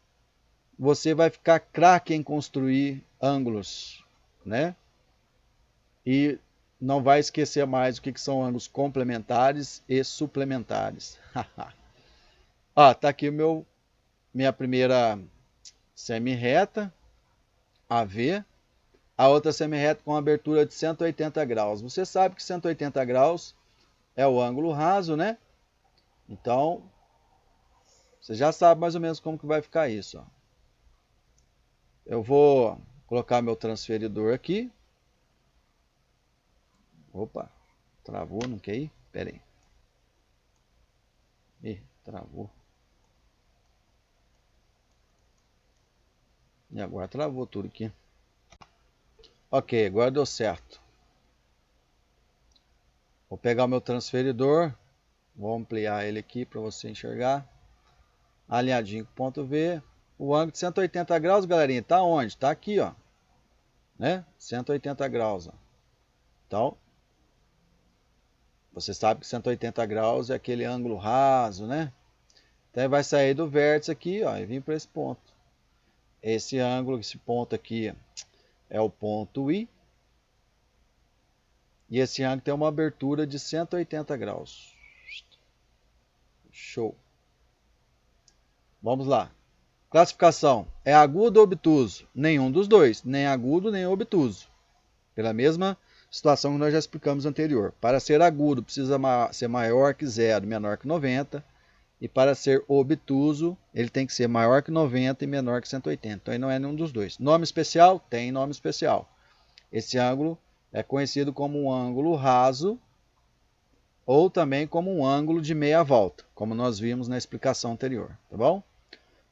você vai ficar craque em construir ângulos, né? E não vai esquecer mais o que são ângulos complementares e suplementares. Ó, tá aqui minha primeira semi-reta, AV, a outra semi-reta com abertura de 180 graus. Você sabe que 180 graus é o ângulo raso, né? Então, você já sabe mais ou menos como que vai ficar isso, ó. Eu vou colocar meu transferidor aqui. Opa, travou, não quer ir? Pera aí. Ih, travou. E agora travou tudo aqui. Ok, agora deu certo. Vou pegar o meu transferidor. Vou ampliar ele aqui para você enxergar. Alinhadinho com o ponto V. O ângulo de 180 graus, galerinha, tá onde? Tá aqui, ó. Né? 180 graus, ó. Então, você sabe que 180 graus é aquele ângulo raso, né? Então, vai sair do vértice aqui, ó, e vir para esse ponto. Esse ângulo, esse ponto aqui, é o ponto I. E esse ângulo tem uma abertura de 180 graus. Show. Vamos lá. Classificação. É agudo ou obtuso? Nenhum dos dois. Nem agudo, nem obtuso. Pela mesma situação que nós já explicamos anterior. Para ser agudo, precisa ser maior que 0, menor que 90. E para ser obtuso, ele tem que ser maior que 90 e menor que 180. Então, ele não é nenhum dos dois. Nome especial? Tem nome especial. Esse ângulo é conhecido como um ângulo raso ou também como um ângulo de meia volta, como nós vimos na explicação anterior, tá bom?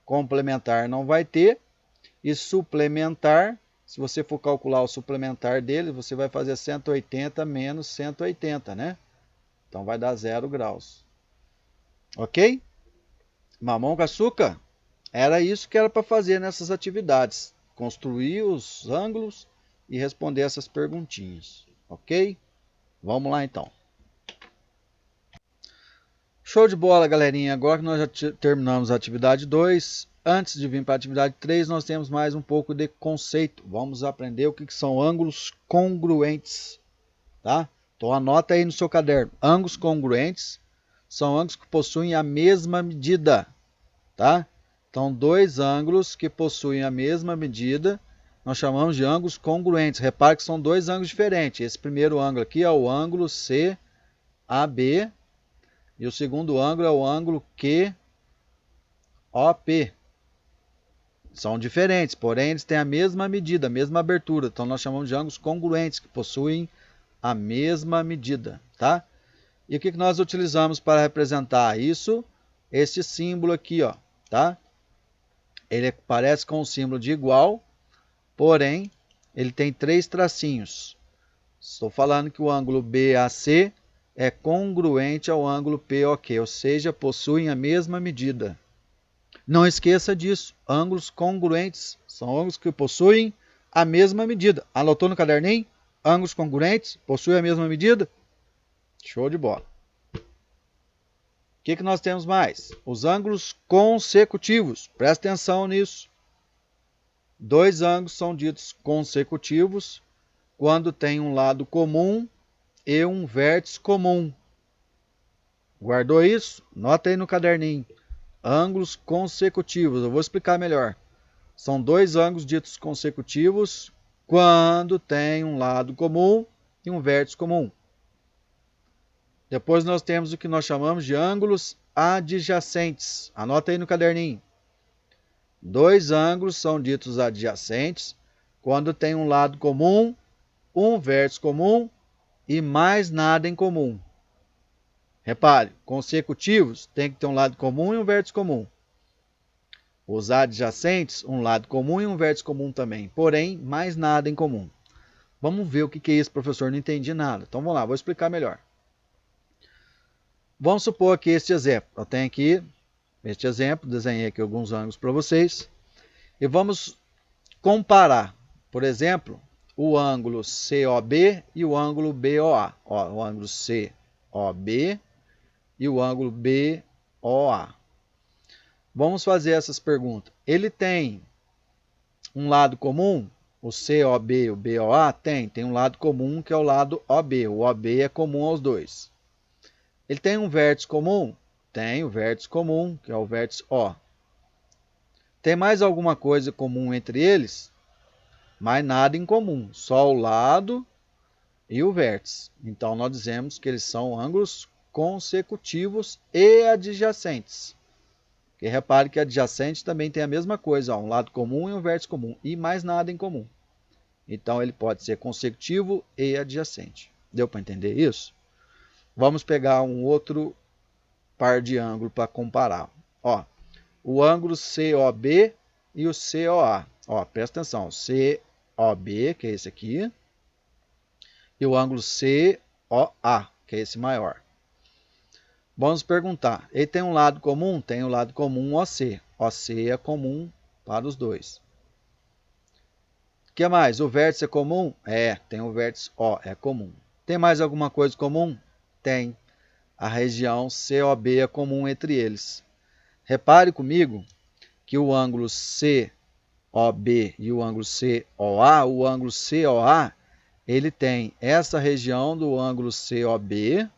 Complementar não vai ter. E suplementar, se você for calcular o suplementar dele, você vai fazer 180 menos 180, né? Então vai dar 0 graus. Ok? Mamão com açúcar? Era isso que era para fazer nessas atividades. Construir os ângulos e responder essas perguntinhas. Ok? Vamos lá então. Show de bola, galerinha. Agora que nós já terminamos a atividade 2, antes de vir para a atividade 3, nós temos mais um pouco de conceito. Vamos aprender o que são ângulos congruentes. Tá? Então anota aí no seu caderno. Ângulos congruentes são ângulos que possuem a mesma medida. Tá? Então, dois ângulos que possuem a mesma medida, nós chamamos de ângulos congruentes. Repare que são dois ângulos diferentes. Esse primeiro ângulo aqui é o ângulo CAB e o segundo ângulo é o ângulo QOP. São diferentes, porém eles têm a mesma medida, a mesma abertura. Então, nós chamamos de ângulos congruentes, que possuem a mesma medida. Tá? E o que nós utilizamos para representar isso? Este símbolo aqui, ó, tá? Ele parece com um símbolo de igual, porém, ele tem 3 tracinhos. Estou falando que o ângulo BAC é congruente ao ângulo POQ, ou seja, possuem a mesma medida. Não esqueça disso, ângulos congruentes são ângulos que possuem a mesma medida. Anotou no caderninho? Ângulos congruentes possuem a mesma medida? Show de bola. O que nós temos mais? Os ângulos consecutivos. Presta atenção nisso. Dois ângulos são ditos consecutivos quando tem um lado comum e um vértice comum. Guardou isso? Nota aí no caderninho. Ângulos consecutivos. Eu vou explicar melhor. São dois ângulos ditos consecutivos quando tem um lado comum e um vértice comum. Depois nós temos o que nós chamamos de ângulos adjacentes. Anota aí no caderninho. Dois ângulos são ditos adjacentes quando tem um lado comum, um vértice comum e mais nada em comum. Repare, consecutivos tem que ter um lado comum e um vértice comum. Os adjacentes, um lado comum e um vértice comum também, porém, mais nada em comum. Vamos ver o que é isso, professor, não entendi nada. Então vamos lá, vou explicar melhor. Vamos supor que este exemplo, eu tenho aqui este exemplo, desenhei aqui alguns ângulos para vocês, e vamos comparar, por exemplo, o ângulo COB e o ângulo BOA. Ó, o ângulo COB e o ângulo BOA. Vamos fazer essas perguntas. Ele tem um lado comum? O COB e o BOA tem um lado comum que é o lado OB. O OB é comum aos dois. Ele tem um vértice comum? Tem o vértice comum, que é o vértice O. Tem mais alguma coisa comum entre eles? Mais nada em comum, só o lado e o vértice. Então, nós dizemos que eles são ângulos consecutivos e adjacentes. Porque repare que adjacente também tem a mesma coisa, ó, um lado comum e um vértice comum, e mais nada em comum. Então, ele pode ser consecutivo e adjacente. Deu para entender isso? Vamos pegar um outro par de ângulo para comparar. Ó, o ângulo COB e o COA. Ó, presta atenção, COB, que é esse aqui, e o ângulo COA, que é esse maior. Vamos perguntar, ele tem um lado comum? Tem um lado comum OC. OC é comum para os dois. O que mais? O vértice é comum? É, tem o vértice O, é comum. Tem mais alguma coisa comum? Tem. A região COB é comum entre eles. Repare comigo que o ângulo COB e o ângulo COA, ele tem essa região do ângulo COB,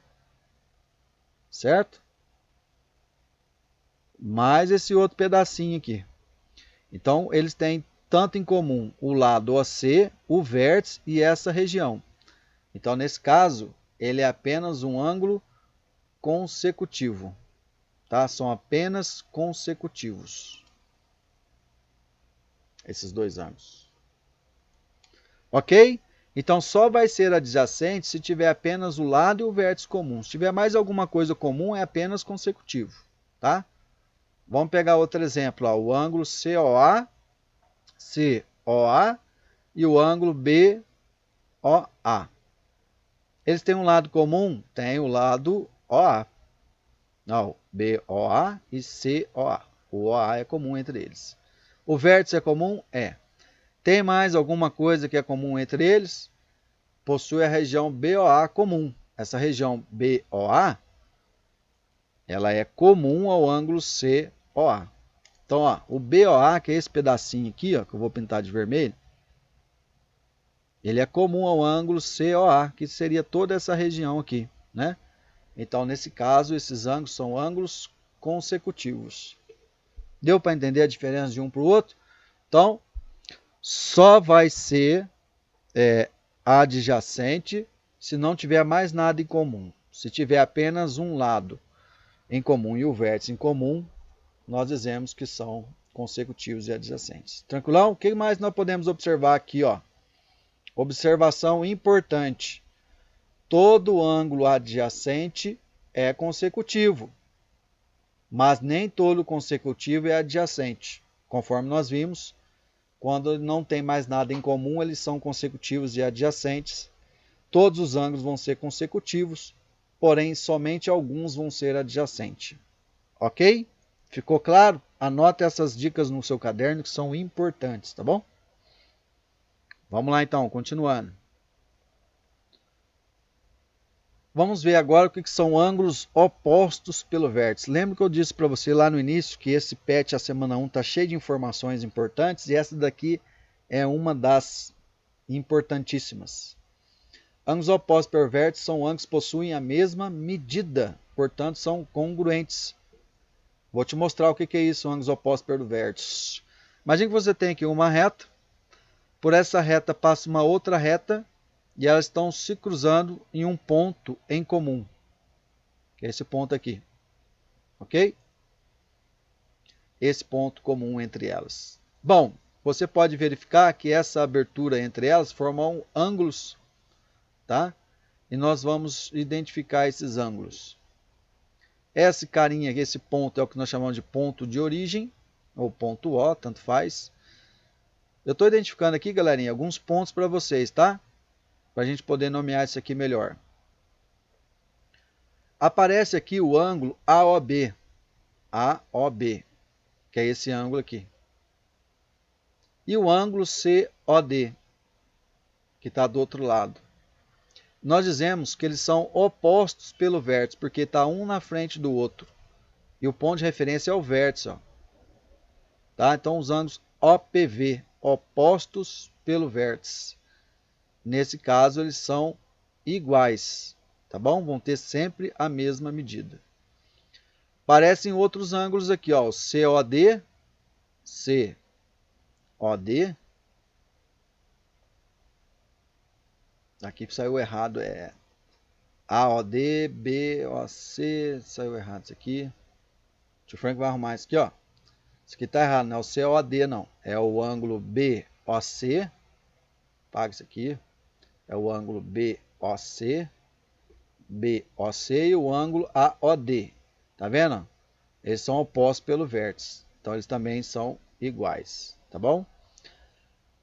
certo? Mais esse outro pedacinho aqui. Então, eles têm tanto em comum o lado OC, o vértice e essa região. Então, nesse caso, ele é apenas um ângulo consecutivo. Tá? São apenas consecutivos. Esses dois ângulos. Ok? Então, só vai ser adjacente se tiver apenas o lado e o vértice comum. Se tiver mais alguma coisa comum, é apenas consecutivo. Tá? Vamos pegar outro exemplo. Ó, o ângulo COA COA e o ângulo BOA. Eles têm um lado comum? Tem o lado OA. Não, BOA e COA. O OA é comum entre eles. O vértice é comum? É. Tem mais alguma coisa que é comum entre eles? Possui a região BOA comum. Essa região BOA, ela é comum ao ângulo COA. Então, ó, o BOA, que é esse pedacinho aqui, ó, que eu vou pintar de vermelho, ele é comum ao ângulo COA, que seria toda essa região aqui, né? Então, nesse caso, esses ângulos são ângulos consecutivos. Deu para entender a diferença de um para o outro? Então, só vai ser adjacente se não tiver mais nada em comum. Se tiver apenas um lado em comum e o vértice em comum, nós dizemos que são consecutivos e adjacentes. Tranquilão? O que mais nós podemos observar aqui, ó? Observação importante. Todo ângulo adjacente é consecutivo, mas nem todo consecutivo é adjacente. Conforme nós vimos, quando não tem mais nada em comum, eles são consecutivos e adjacentes. Todos os ângulos vão ser consecutivos, porém somente alguns vão ser adjacentes. Ok? Ficou claro? Anote essas dicas no seu caderno que são importantes, tá bom? Vamos lá então, continuando. Vamos ver agora o que são ângulos opostos pelo vértice. Lembra que eu disse para você lá no início que esse PET, a semana 1, está cheio de informações importantes e essa daqui é uma das importantíssimas. Ângulos opostos pelo vértice são ângulos que possuem a mesma medida, portanto são congruentes. Vou te mostrar o que é isso, ângulos opostos pelo vértice. Imagine que você tem aqui uma reta, por essa reta passa uma outra reta, e elas estão se cruzando em um ponto em comum, que é esse ponto aqui, ok? Esse ponto comum entre elas. Bom, você pode verificar que essa abertura entre elas formam ângulos, tá? E nós vamos identificar esses ângulos. Esse carinha aqui, esse ponto é o que nós chamamos de ponto de origem, ou ponto O, tanto faz. Eu estou identificando aqui, galerinha, alguns pontos para vocês, tá? Para a gente poder nomear isso aqui melhor. Aparece aqui o ângulo AOB. AOB, que é esse ângulo aqui. E o ângulo COD, que está do outro lado. Nós dizemos que eles são opostos pelo vértice, porque está um na frente do outro. E o ponto de referência é o vértice. Ó. Tá? Então, os ângulos OPV, opostos pelo vértice. Nesse caso, eles são iguais, tá bom? Vão ter sempre a mesma medida. Aparecem outros ângulos aqui, ó, o COD, COD. Aqui saiu errado, é AOD, BOC, saiu errado isso aqui. O tio Frank vai arrumar isso aqui, ó. Isso aqui está errado, não é o COD, não. É o ângulo BOC. Paga isso aqui. É o ângulo BOC, BOC e o ângulo AOD. Tá vendo? Eles são opostos pelo vértice. Então, eles também são iguais. Tá bom?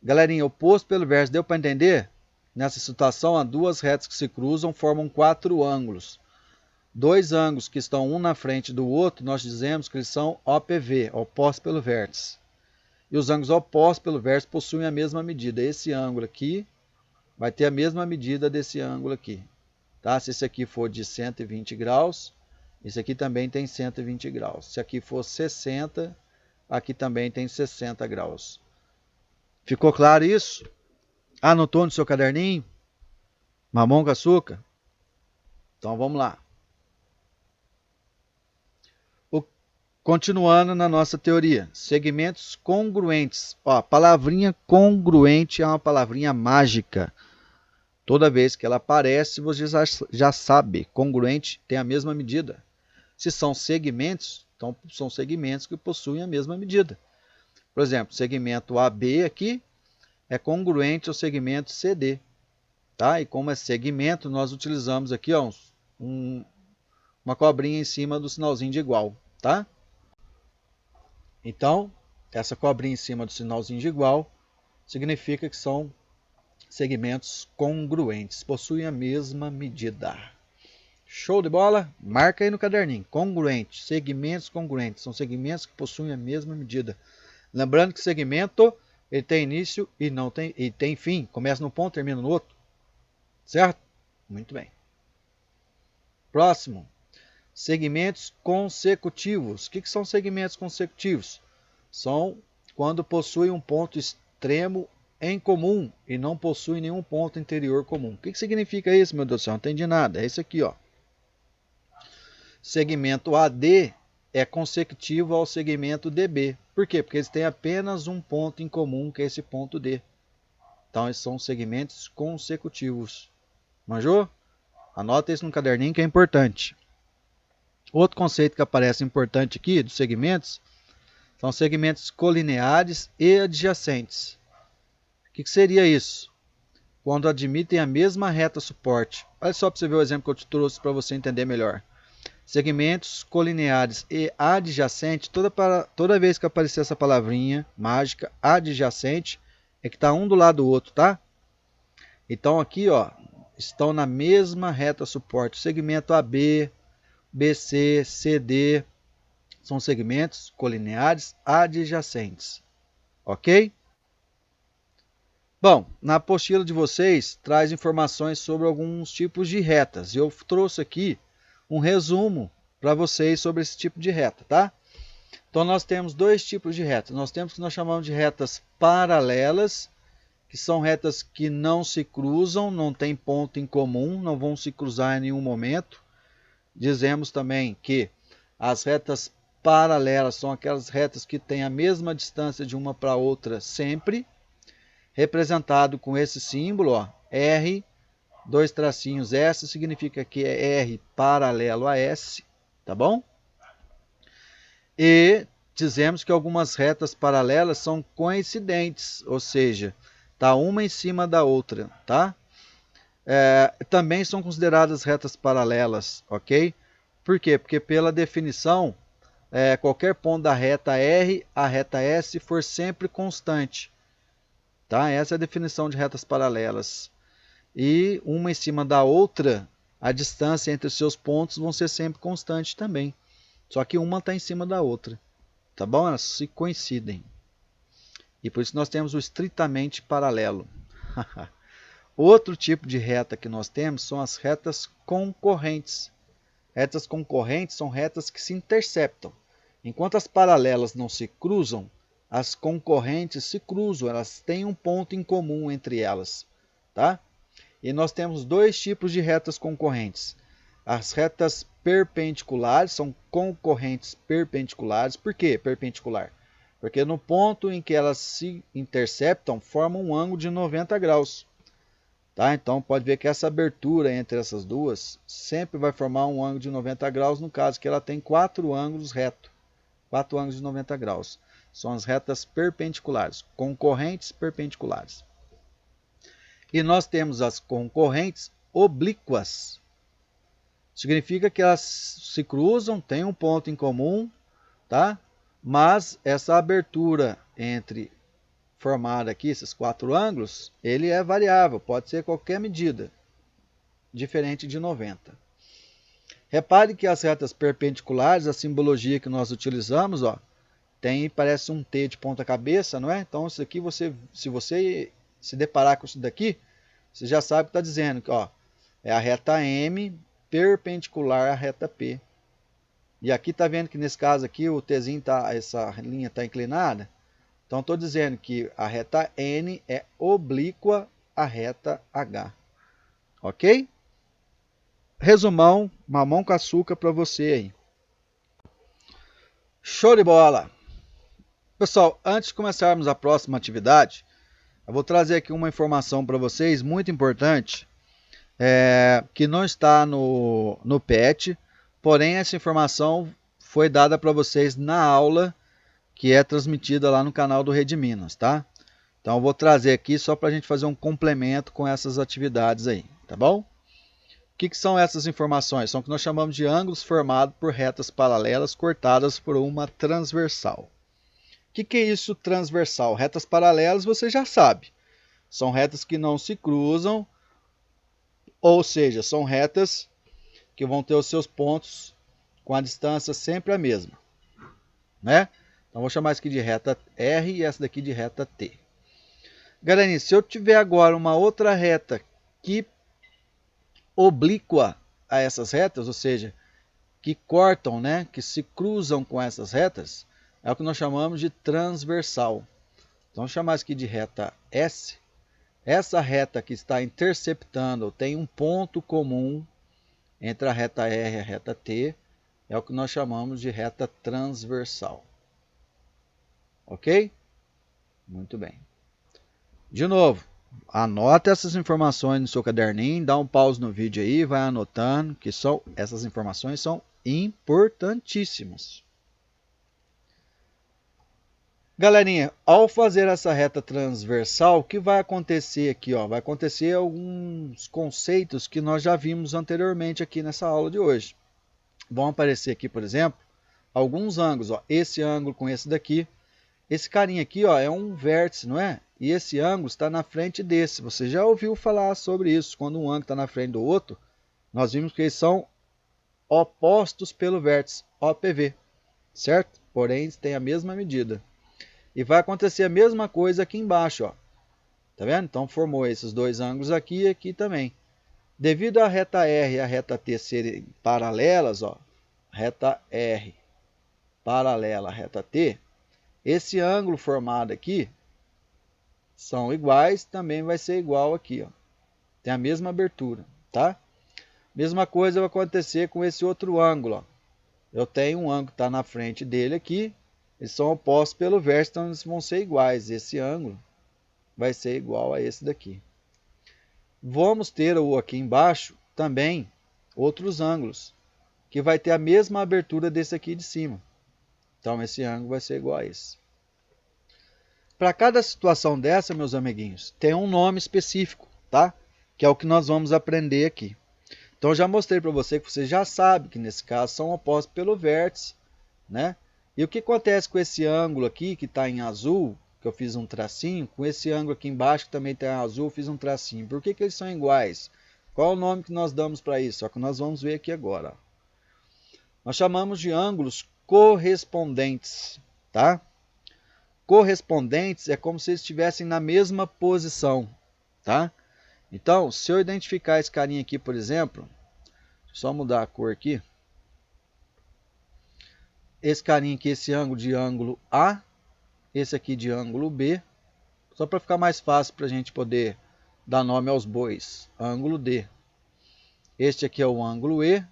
Galerinha, oposto pelo vértice, deu para entender? Nessa situação, há duas retas que se cruzam, formam 4 ângulos. Dois ângulos que estão um na frente do outro, nós dizemos que eles são OPV, opostos pelo vértice. E os ângulos opostos pelo vértice possuem a mesma medida. Esse ângulo aqui vai ter a mesma medida desse ângulo aqui. Tá? Se esse aqui for de 120 graus, esse aqui também tem 120 graus. Se aqui for 60, aqui também tem 60 graus. Ficou claro isso? Anotou no seu caderninho? Mamão com açúcar? Então vamos lá. Continuando na nossa teoria, segmentos congruentes. Ó, a palavrinha congruente é uma palavrinha mágica. Toda vez que ela aparece, você já sabe, congruente tem a mesma medida. Se são segmentos, então são segmentos que possuem a mesma medida. Por exemplo, segmento AB aqui é congruente ao segmento CD. Tá? E como é segmento, nós utilizamos aqui ó, uma cobrinha em cima do sinalzinho de igual. Tá? Então, essa cobrinha em cima do sinalzinho de igual significa que são segmentos congruentes, possuem a mesma medida. Show de bola? Marca aí no caderninho. Congruente, segmentos congruentes, são segmentos que possuem a mesma medida. Lembrando que segmento ele tem início e não tem, e tem fim, começa num ponto, termina no outro. Certo? Muito bem. Próximo. Segmentos consecutivos. O que são segmentos consecutivos? São quando possuem um ponto extremo em comum e não possuem nenhum ponto interior comum. O que significa isso, meu Deus do céu? Não entendi nada. É isso aqui, ó. Segmento AD é consecutivo ao segmento DB. Por quê? Porque eles têm apenas um ponto em comum, que é esse ponto D. Então, esses são segmentos consecutivos. Manjou? Anota isso no caderninho que é importante. Outro conceito que aparece importante aqui dos segmentos são segmentos colineares e adjacentes. O que seria isso? Quando admitem a mesma reta suporte. Olha só para você ver o exemplo que eu te trouxe para você entender melhor. Segmentos colineares e adjacentes, toda vez que aparecer essa palavrinha mágica, adjacente, é que está um do lado do outro, tá? Então aqui, ó, estão na mesma reta suporte. Segmento AB, BC, CD, são segmentos colineares adjacentes. Ok? Bom, na apostila de vocês traz informações sobre alguns tipos de retas. Eu trouxe aqui um resumo para vocês sobre esse tipo de reta, tá? Então nós temos dois tipos de retas. Nós temos o que nós chamamos de retas paralelas, que são retas que não se cruzam, não tem ponto em comum, não vão se cruzar em nenhum momento. Dizemos também que as retas paralelas são aquelas retas que têm a mesma distância de uma para outra sempre, representado com esse símbolo, ó, R, dois tracinhos S, significa que é R paralelo a S, tá bom? E dizemos que algumas retas paralelas são coincidentes, ou seja, tá uma em cima da outra, tá? Também são consideradas retas paralelas, ok? Por quê? Porque pela definição, qualquer ponto da reta R, a reta S for sempre constante, tá? Essa é a definição de retas paralelas. E uma em cima da outra, a distância entre os seus pontos vão ser sempre constante também. Só que uma está em cima da outra, tá bom? Elas se coincidem. E por isso nós temos o estritamente paralelo. Outro tipo de reta que nós temos são as retas concorrentes. Retas concorrentes são retas que se interceptam. Enquanto as paralelas não se cruzam, as concorrentes se cruzam, elas têm um ponto em comum entre elas, tá? E nós temos dois tipos de retas concorrentes. As retas perpendiculares são concorrentes perpendiculares. Por que perpendicular? Porque no ponto em que elas se interceptam, formam um ângulo de 90 graus. Tá? Então pode ver que essa abertura entre essas duas sempre vai formar um ângulo de 90 graus, no caso que ela tem quatro ângulos retos. Quatro ângulos de 90 graus. São as retas perpendiculares, concorrentes perpendiculares. E nós temos as concorrentes oblíquas. Significa que elas se cruzam, têm um ponto em comum, tá? Mas essa abertura entre formada aqui, esses quatro ângulos, ele é variável, pode ser qualquer medida, diferente de 90. Repare que as retas perpendiculares, a simbologia que nós utilizamos, ó, parece um T de ponta cabeça, não é? Então isso aqui, se você se deparar com isso daqui, você já sabe o que está dizendo, que ó, é a reta M perpendicular à reta P. E aqui está vendo que nesse caso aqui o Tzinho essa linha está inclinada. Então estou dizendo que a reta N é oblíqua à reta H. Ok? Resumão, mamão com açúcar para você aí. Show de bola! Pessoal, antes de começarmos a próxima atividade, eu vou trazer aqui uma informação para vocês muito importante, que não está no PET, porém essa informação foi dada para vocês na aula que é transmitida lá no canal do Rede Minas, tá? Então eu vou trazer aqui só para a gente fazer um complemento com essas atividades aí, tá bom? O que são essas informações? São o que nós chamamos de ângulos formados por retas paralelas cortadas por uma transversal. que é isso transversal? Retas paralelas você já sabe. São retas que não se cruzam, ou seja, são retas que vão ter os seus pontos com a distância sempre a mesma, né? Então vou chamar isso aqui de reta R e essa daqui de reta T. Galerinha, se eu tiver agora uma outra reta que oblíqua a essas retas, ou seja, que cortam, né, que se cruzam com essas retas, é o que nós chamamos de transversal. Então vamos chamar isso aqui de reta S. Essa reta que está interceptando tem um ponto comum entre a reta R e a reta T, é o que nós chamamos de reta transversal. Ok? Muito bem. De novo, anota essas informações no seu caderninho, dá um pause no vídeo aí, vai anotando, que essas informações são importantíssimas. Galerinha, ao fazer essa reta transversal, o que vai acontecer aqui? Vai acontecer alguns conceitos que nós já vimos anteriormente aqui nessa aula de hoje. Vão aparecer aqui, por exemplo, alguns ângulos. Esse ângulo com esse daqui. Esse carinha aqui é um vértice, não é? E esse ângulo está na frente desse. Você já ouviu falar sobre isso. Quando um ângulo está na frente do outro, nós vimos que eles são opostos pelo vértice, OPV. Certo? Porém, eles têm a mesma medida. E vai acontecer a mesma coisa aqui embaixo, tá vendo? Então formou esses dois ângulos aqui e aqui também. Devido à reta R e à reta T serem paralelas, reta R paralela à reta T, esse ângulo formado aqui são iguais, também vai ser igual aqui, tem a mesma abertura, tá? Mesma coisa vai acontecer com esse outro ângulo, Eu tenho um ângulo que está na frente dele aqui, eles são opostos pelo vértice, então eles vão ser iguais. Esse ângulo vai ser igual a esse daqui. Vamos ter aqui embaixo também outros ângulos, que vai ter a mesma abertura desse aqui de cima. Então esse ângulo vai ser igual a esse. Para cada situação dessa, meus amiguinhos, tem um nome específico, tá? Que é o que nós vamos aprender aqui. Então eu já mostrei para você que você já sabe que nesse caso são opostos pelo vértice, né? E o que acontece com esse ângulo aqui, que está em azul, que eu fiz um tracinho, com esse ângulo aqui embaixo, que também está em azul, eu fiz um tracinho. Por que eles são iguais? Qual é o nome que nós damos para isso? Só que nós vamos ver aqui agora. Nós chamamos de ângulos correspondentes, tá? Correspondentes é como se eles estivessem na mesma posição, tá? Então, se eu identificar esse carinha aqui, por exemplo, só mudar a cor aqui. Esse carinha aqui, esse ângulo de ângulo A, esse aqui de ângulo B, só para ficar mais fácil para a gente poder dar nome aos bois, ângulo D. Este aqui é o ângulo E,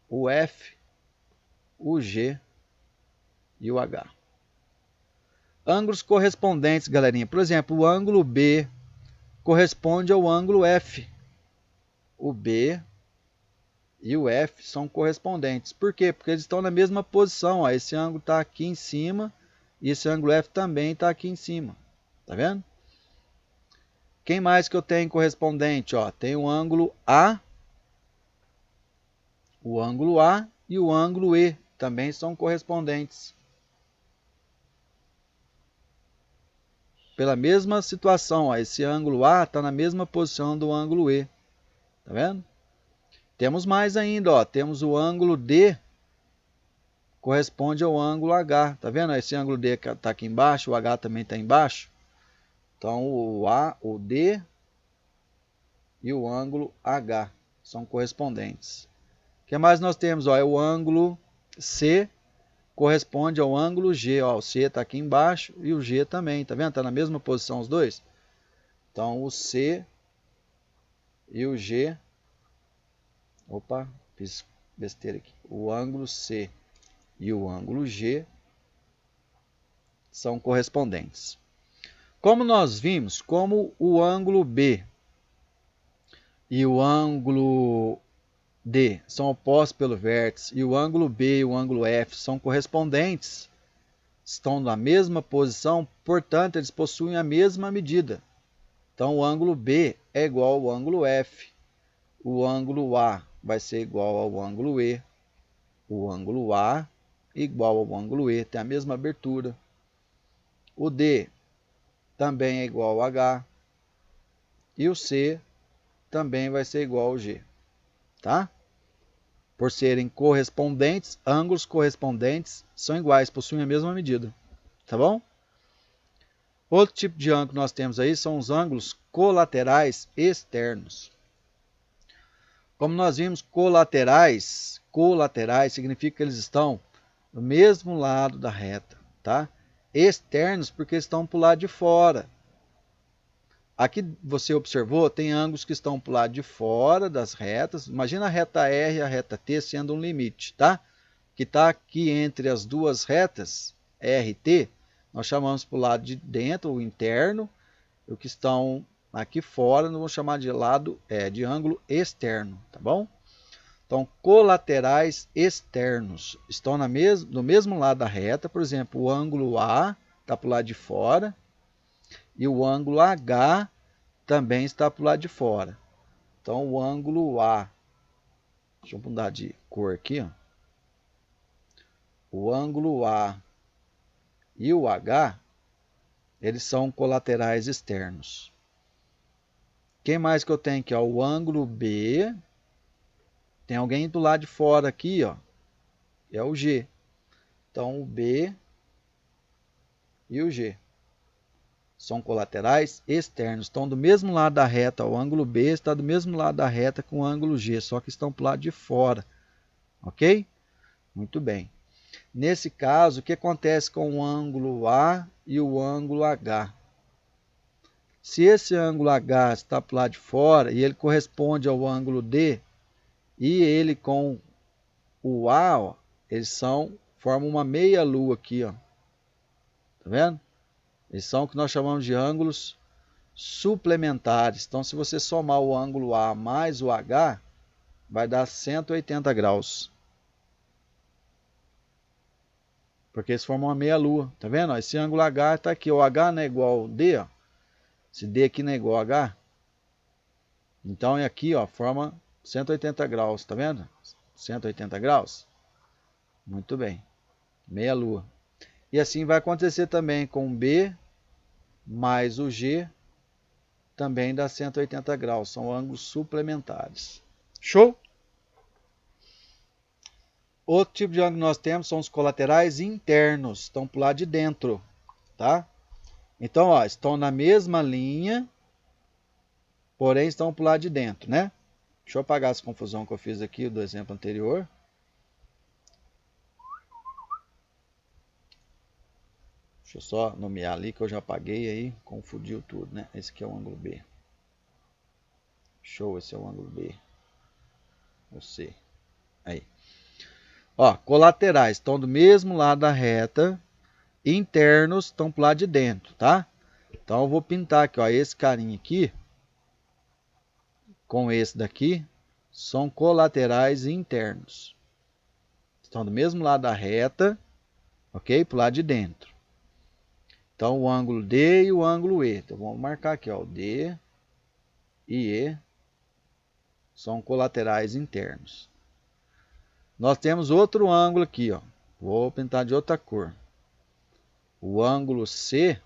o F, o G e o H. Ângulos correspondentes, galerinha. Por exemplo, o ângulo B corresponde ao ângulo F. O B e o F são correspondentes. Por quê? Porque eles estão na mesma posição. Esse ângulo está aqui em cima e esse ângulo F também está aqui em cima. Tá vendo? Quem mais que eu tenho correspondente? Tem o ângulo A e o ângulo E também são correspondentes. Pela mesma situação, esse ângulo A está na mesma posição do ângulo E. Tá vendo? Temos mais ainda, temos o ângulo D, corresponde ao ângulo H. Tá vendo? Esse ângulo D está aqui embaixo, o H também está embaixo. Então, o A, o D e o ângulo H são correspondentes. O que mais nós temos? O ângulo C corresponde ao ângulo G. O C está aqui embaixo e o G também. Tá vendo? Está na mesma posição os dois. Então, o C e o G... Opa, fiz besteira aqui. O ângulo C e o ângulo G são correspondentes. Como nós vimos, como o ângulo B e o ângulo D são opostos pelo vértice e o ângulo B e o ângulo F são correspondentes, estão na mesma posição, portanto, eles possuem a mesma medida. Então, o ângulo B é igual ao ângulo F, o ângulo A vai ser igual ao ângulo E, o ângulo A igual ao ângulo E, tem a mesma abertura. o D também é igual ao H, e o C também vai ser igual ao G, tá? Por serem correspondentes, ângulos correspondentes são iguais, possuem a mesma medida, tá bom? Outro tipo de ângulo que nós temos aí são os ângulos colaterais externos. Como nós vimos, colaterais significa que eles estão do mesmo lado da reta, tá? Externos porque estão para o lado de fora. Aqui você observou, tem ângulos que estão para o lado de fora das retas. Imagina a reta R e a reta T sendo um limite, tá? Que está aqui entre as duas retas, R e T, nós chamamos para o lado de dentro, o interno, e o que estão aqui fora, nós vamos chamar de lado de ângulo externo, tá bom? Então, colaterais externos estão no mesmo lado da reta, por exemplo, o ângulo A está para o lado de fora e o ângulo H também está para o lado de fora. Então, o ângulo A, deixa eu mudar de cor aqui, ó. O ângulo A e o H, eles são colaterais externos. Quem mais que eu tenho aqui? Ó? O ângulo B, tem alguém do lado de fora aqui, ó, é o G. Então, o B e o G são colaterais externos. Estão do mesmo lado da reta. O ângulo B está do mesmo lado da reta com o ângulo G, só que estão para o lado de fora. Ok? Muito bem. Nesse caso, o que acontece com o ângulo A e o ângulo H? Se esse ângulo H está para o lado de fora e ele corresponde ao ângulo D, e ele com o A, ó, eles formam uma meia lua aqui, ó. Tá vendo? Eles são o que nós chamamos de ângulos suplementares. Então, se você somar o ângulo A mais o H, vai dar 180 graus. Porque eles formam uma meia lua, tá vendo? Esse ângulo H está aqui, o H não é igual ao D, ó. Esse D aqui não é igual ao H. Então, é aqui, ó, forma 180 graus, tá vendo? 180 graus. Muito bem. Meia lua. E assim vai acontecer também com o B mais o G, também dá 180 graus. São ângulos suplementares. Show? Outro tipo de ângulo que nós temos são os colaterais internos. Estão para o lado de dentro, tá? Então, ó, estão na mesma linha, porém estão para o lado de dentro, né? Deixa eu apagar essa confusão que eu fiz aqui do exemplo anterior. Deixa eu só nomear ali que eu já apaguei aí, confundiu tudo, né? Esse aqui é o ângulo B. Show, esse é o ângulo B. O C. Aí. Ó, colaterais estão do mesmo lado da reta, internos estão para o lado de dentro, tá? Então eu vou pintar aqui, ó, esse carinha aqui com esse daqui são colaterais internos. Estão do mesmo lado da reta, ok? Para o lado de dentro. Então o ângulo D e o ângulo E. Então vamos marcar aqui, ó, o D e E são colaterais internos. Nós temos outro ângulo aqui, ó. Vou pintar de outra cor. O ângulo C,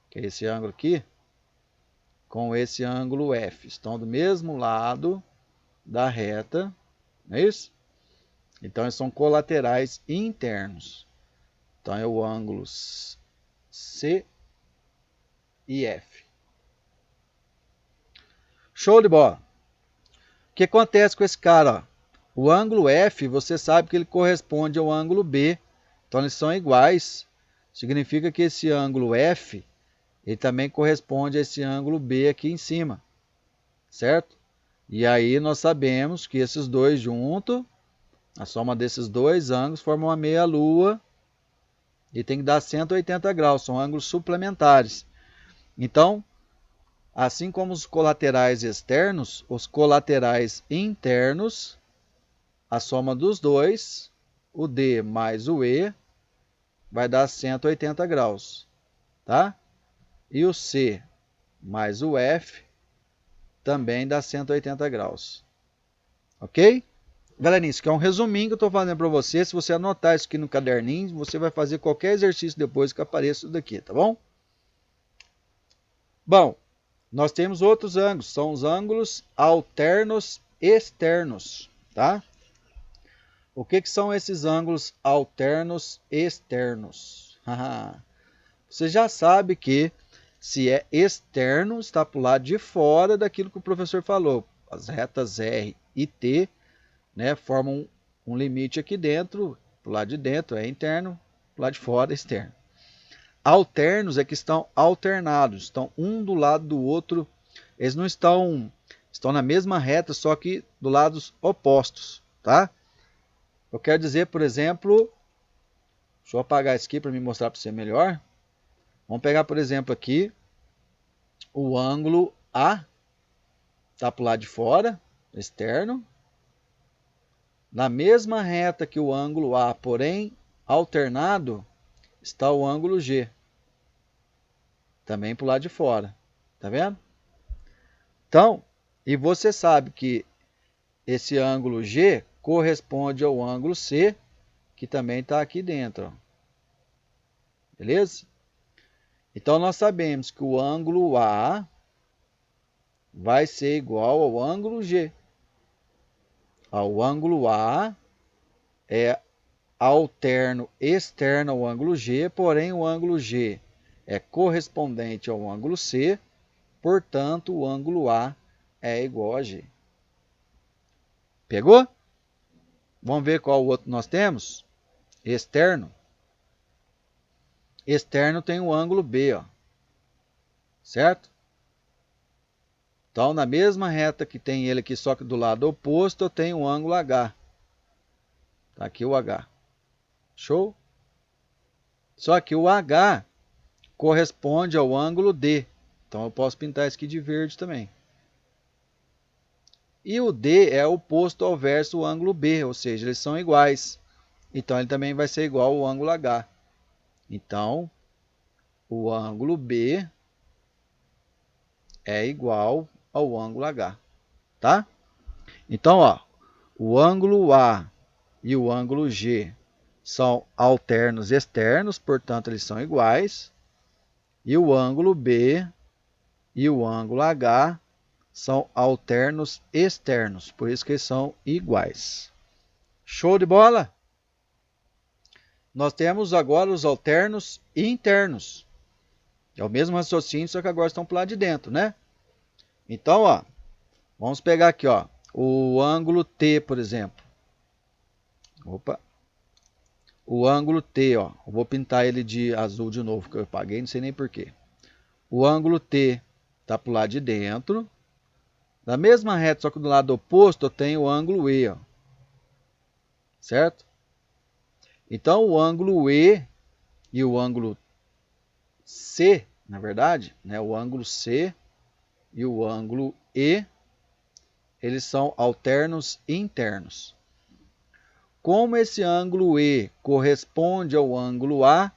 que é esse ângulo aqui, com esse ângulo F. Estão do mesmo lado da reta, não é isso? Então, eles são colaterais internos. Então, é o ângulo C e F. Show de bola! O que acontece com esse cara, ó? O ângulo F, você sabe que ele corresponde ao ângulo B. Então, eles são iguais. Significa que esse ângulo F, ele também corresponde a esse ângulo B aqui em cima. Certo? E aí, nós sabemos que esses dois juntos, a soma desses dois ângulos, forma uma meia lua. E tem que dar 180 graus. São ângulos suplementares. Então, assim como os colaterais externos, os colaterais internos, a soma dos dois, o D mais o E, vai dar 180 graus, tá? E o C mais o F também dá 180 graus, ok? galerinha, isso aqui é um resuminho que eu estou fazendo para você. Se você anotar isso aqui no caderninho, você vai fazer qualquer exercício depois que apareça isso daqui, tá bom? Bom, nós temos outros ângulos, são os ângulos alternos externos, tá? O que são esses ângulos alternos externos? Você já sabe que se é externo, está para o lado de fora daquilo que o professor falou. As retas R e T, né, formam um limite aqui dentro, para o lado de dentro é interno, para o lado de fora é externo. Alternos é que estão alternados, estão um do lado do outro, eles não estão na mesma reta, só que do lados opostos, tá? Eu quero dizer, por exemplo, deixa eu apagar isso aqui para me mostrar para você melhor. Vamos pegar, por exemplo, aqui o ângulo A, está para o lado de fora, externo. Na mesma reta que o ângulo A, porém alternado, está o ângulo G, também para o lado de fora, tá vendo? Então, e você sabe que esse ângulo G corresponde ao ângulo C, que também está aqui dentro, ó. Beleza? Então, nós sabemos que o ângulo A vai ser igual ao ângulo G. O ângulo A é alterno externo ao ângulo G, porém o ângulo G é correspondente ao ângulo C, portanto o ângulo A é igual a G. Pegou? Vamos ver qual outro nós temos? Externo. Externo tem o ângulo B, ó. Certo? Então, na mesma reta que tem ele aqui, só que do lado oposto, eu tenho o ângulo H. Tá aqui o H. Show? Só que o H corresponde ao ângulo D. Então, eu posso pintar isso aqui de verde também. E o D é oposto ao verso do ângulo B, ou seja, eles são iguais. Então, ele também vai ser igual ao ângulo H. Então, o ângulo B é igual ao ângulo H, tá? Então, ó, o ângulo A e o ângulo G são alternos externos, portanto, eles são iguais. E o ângulo B e o ângulo H são alternos externos, por isso que eles são iguais. Show de bola? Nós temos agora os alternos internos. É o mesmo raciocínio, só que agora estão para o lado de dentro, né? Então, ó, vamos pegar aqui, ó, o ângulo T, por exemplo. Opa. O ângulo T, ó, eu vou pintar ele de azul de novo, que eu apaguei, não sei nem porquê. O ângulo T está para o lado de dentro. Da mesma reta, só que do lado oposto, eu tenho o ângulo E, ó. Certo? Então, o ângulo E e o ângulo C, na verdade, né, o ângulo C e o ângulo E, eles são alternos internos. Como esse ângulo E corresponde ao ângulo A,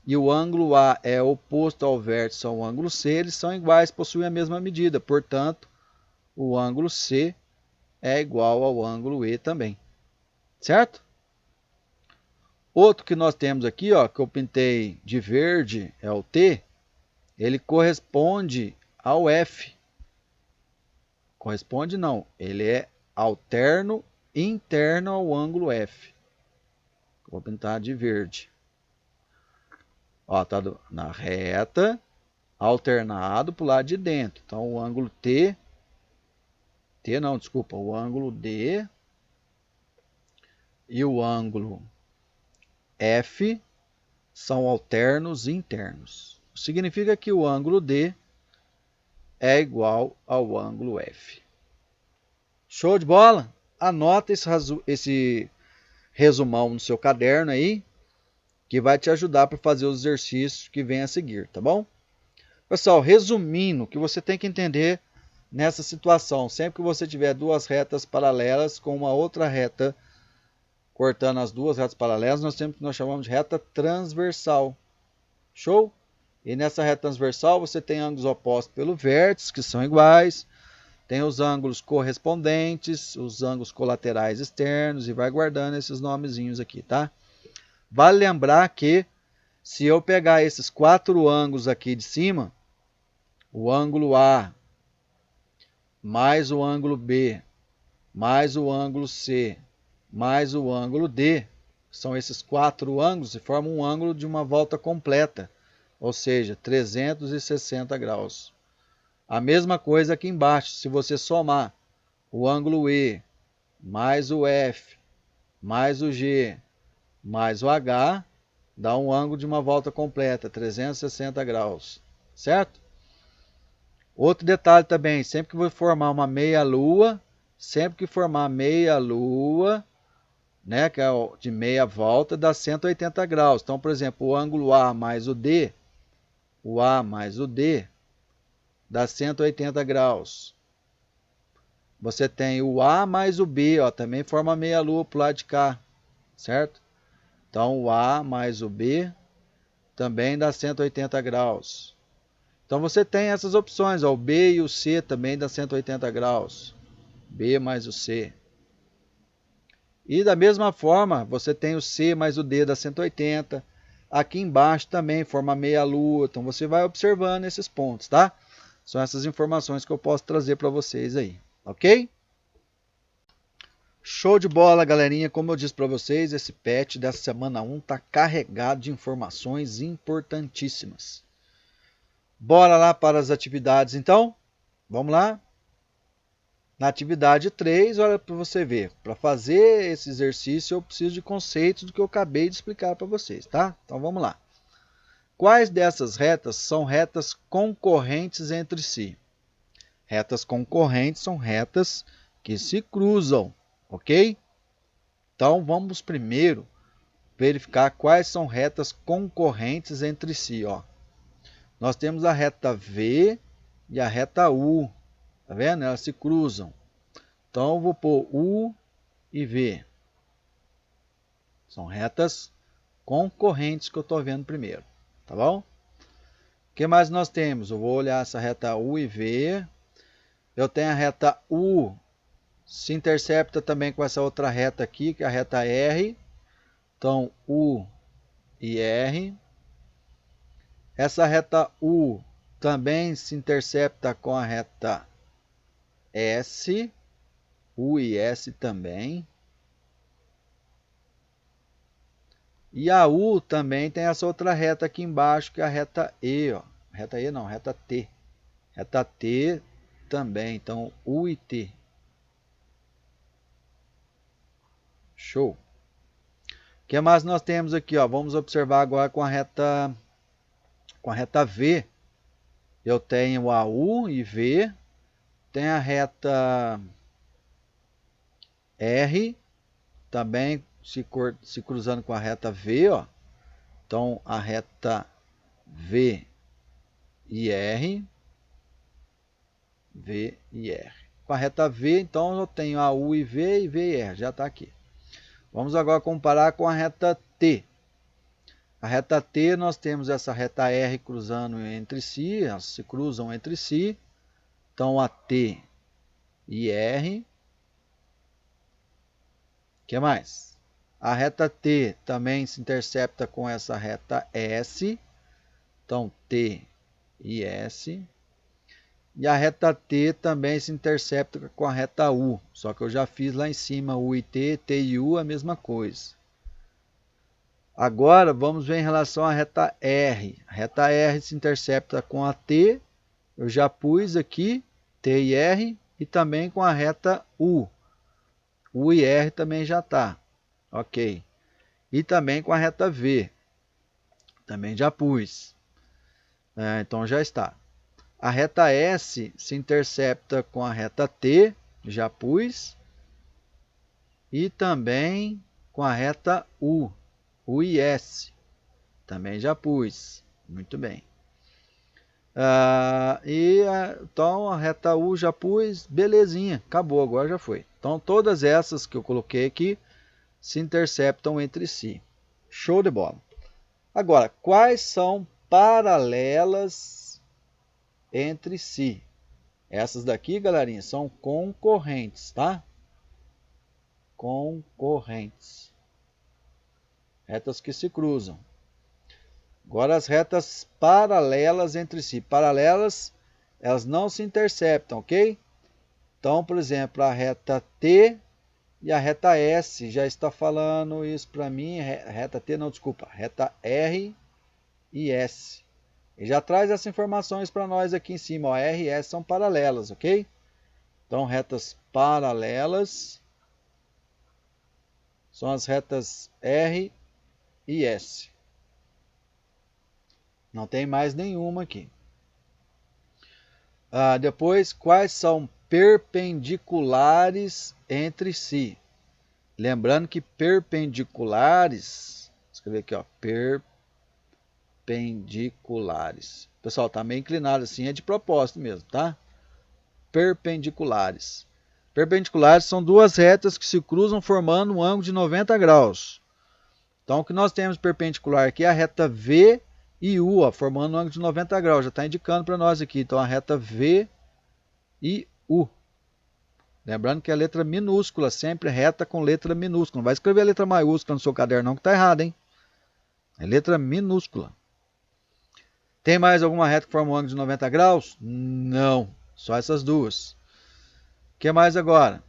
e o ângulo A é oposto ao vértice ao ângulo C, eles são iguais, possuem a mesma medida. Portanto, o ângulo C é igual ao ângulo E também. Certo? Outro que nós temos aqui, ó, que eu pintei de verde, é o T. Ele corresponde ao F. Corresponde não, ele é alterno interno ao ângulo F. Vou pintar de verde. Ó, tá na reta, alternado para o lado de dentro. Então, o ângulo o ângulo D e o ângulo F são alternos internos. Significa que o ângulo D é igual ao ângulo F. Show de bola? Anota esse resumão no seu caderno aí, que vai te ajudar para fazer os exercícios que vem a seguir, tá bom? Pessoal, resumindo, o que você tem que entender nessa situação, sempre que você tiver duas retas paralelas com uma outra reta cortando as duas retas paralelas, nós temos o que nós chamamos de reta transversal. Show? E nessa reta transversal você tem ângulos opostos pelo vértice, que são iguais, tem os ângulos correspondentes, os ângulos colaterais externos e vai guardando esses nomezinhos aqui, tá? Vale lembrar que se eu pegar esses 4 ângulos aqui de cima, o ângulo A, mais o ângulo B, mais o ângulo C, mais o ângulo D, são esses 4 ângulos e formam um ângulo de uma volta completa, ou seja, 360 graus. A mesma coisa aqui embaixo, se você somar o ângulo E, mais o F, mais o G, mais o H, dá um ângulo de uma volta completa, 360 graus, certo? Outro detalhe também, sempre que for formar uma meia-lua, né, que é de meia volta, dá 180 graus. Então, por exemplo, o ângulo A mais o D, dá 180 graus. Você tem o A mais o B, ó, também forma meia-lua para o lado de cá, certo? Então, o A mais o B também dá 180 graus. Então, você tem essas opções, ó, o B e o C também dá 180 graus. B mais o C. E da mesma forma, você tem o C mais o D dá 180. Aqui embaixo também forma meia-lua. Então, você vai observando esses pontos, tá? São essas informações que eu posso trazer para vocês aí, ok? Show de bola, galerinha. Como eu disse para vocês, esse patch dessa semana 1 está carregado de informações importantíssimas. Bora lá para as atividades, então? Vamos lá? Na atividade 3, olha para você ver. Para fazer esse exercício, eu preciso de conceitos do que eu acabei de explicar para vocês, tá? Então, vamos lá. Quais dessas retas são retas concorrentes entre si? Retas concorrentes são retas que se cruzam, ok? Então, vamos primeiro verificar quais são retas concorrentes entre si, ó. Nós temos a reta V e a reta U, tá vendo? Elas se cruzam. Então, eu vou pôr U e V. São retas concorrentes que eu estou vendo primeiro, tá bom? O que mais nós temos? Eu vou olhar essa reta U e V. Eu tenho a reta U, se intercepta também com essa outra reta aqui, que é a reta R. Então, U e R. Essa reta U também se intercepta com a reta S. U e S também. E a U também tem essa outra reta aqui embaixo, que é a reta E, ó. Reta E não, reta T. Reta T também, então U e T. Show. O que mais nós temos aqui, ó? Vamos observar agora com a reta V. Eu tenho a U e V. Tem a reta R, também se cruzando com a reta V, ó. Então, a reta V e R. V e R. Com a reta V, então, eu tenho a U e V e R, já está aqui. Vamos agora comparar com a reta T. A reta T, nós temos essa reta R cruzando entre si, elas se cruzam entre si. Então, a T e R. O que mais? A reta T também se intercepta com essa reta S. Então, T e S. E a reta T também se intercepta com a reta U. Só que eu já fiz lá em cima U e T, T e U, a mesma coisa. Agora, vamos ver em relação à reta R. A reta R se intercepta com a T. Eu já pus aqui T e R. E também com a reta U. U e R também já está. Ok. E também com a reta V. Também já pus. Então já está. A reta S se intercepta com a reta T. Já pus. E também com a reta U. U e S. Também já pus. Muito bem. Então a reta U já pus. Belezinha. Acabou. Agora já foi. Então todas essas que eu coloquei aqui se interceptam entre si. Show de bola. Agora, quais são paralelas entre si? Essas daqui, galerinha, são concorrentes, tá? Concorrentes. Retas que se cruzam. Agora as retas paralelas entre si. Paralelas, elas não se interceptam, ok? Então, por exemplo, a reta T e a reta S já está falando isso para mim. Reta T, não, desculpa. Reta R e S. E já traz essas informações para nós aqui em cima. Ó, R e S são paralelas, ok? Então, retas paralelas são as retas R e S. Não tem mais nenhuma aqui. Depois, quais são perpendiculares entre si? Lembrando que perpendiculares, vou escrever aqui, ó, perpendiculares. Pessoal, tá meio inclinado assim, é de propósito mesmo, tá? Perpendiculares. Perpendiculares são duas retas que se cruzam formando um ângulo de 90 graus. Então, o que nós temos perpendicular aqui é a reta V e U, ó, formando um ângulo de 90 graus. Já está indicando para nós aqui. Então, a reta V e U. Lembrando que a letra minúscula, sempre reta com letra minúscula. Não vai escrever a letra maiúscula no seu caderno não, que está errado, hein? É letra minúscula. Tem mais alguma reta que forma um ângulo de 90 graus? Não, só essas duas. O que mais agora?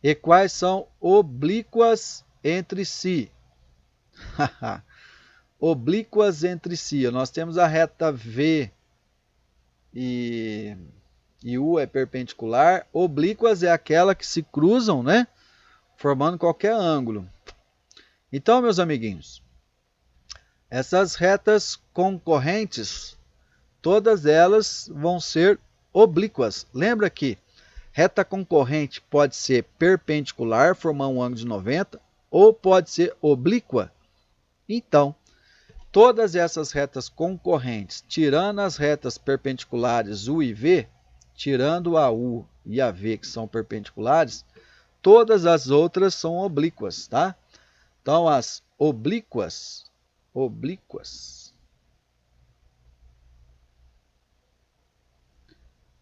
E quais são oblíquas entre si? Oblíquas entre si. Nós temos a reta V e U é perpendicular. Oblíquas é aquela que se cruzam, né? Formando qualquer ângulo. Então, meus amiguinhos, essas retas concorrentes, todas elas vão ser oblíquas. Lembra que reta concorrente pode ser perpendicular, formar um ângulo de 90, ou pode ser oblíqua. Então, todas essas retas concorrentes, tirando as retas perpendiculares U e V, tirando a U e a V que são perpendiculares, todas as outras são oblíquas, tá? Então, as oblíquas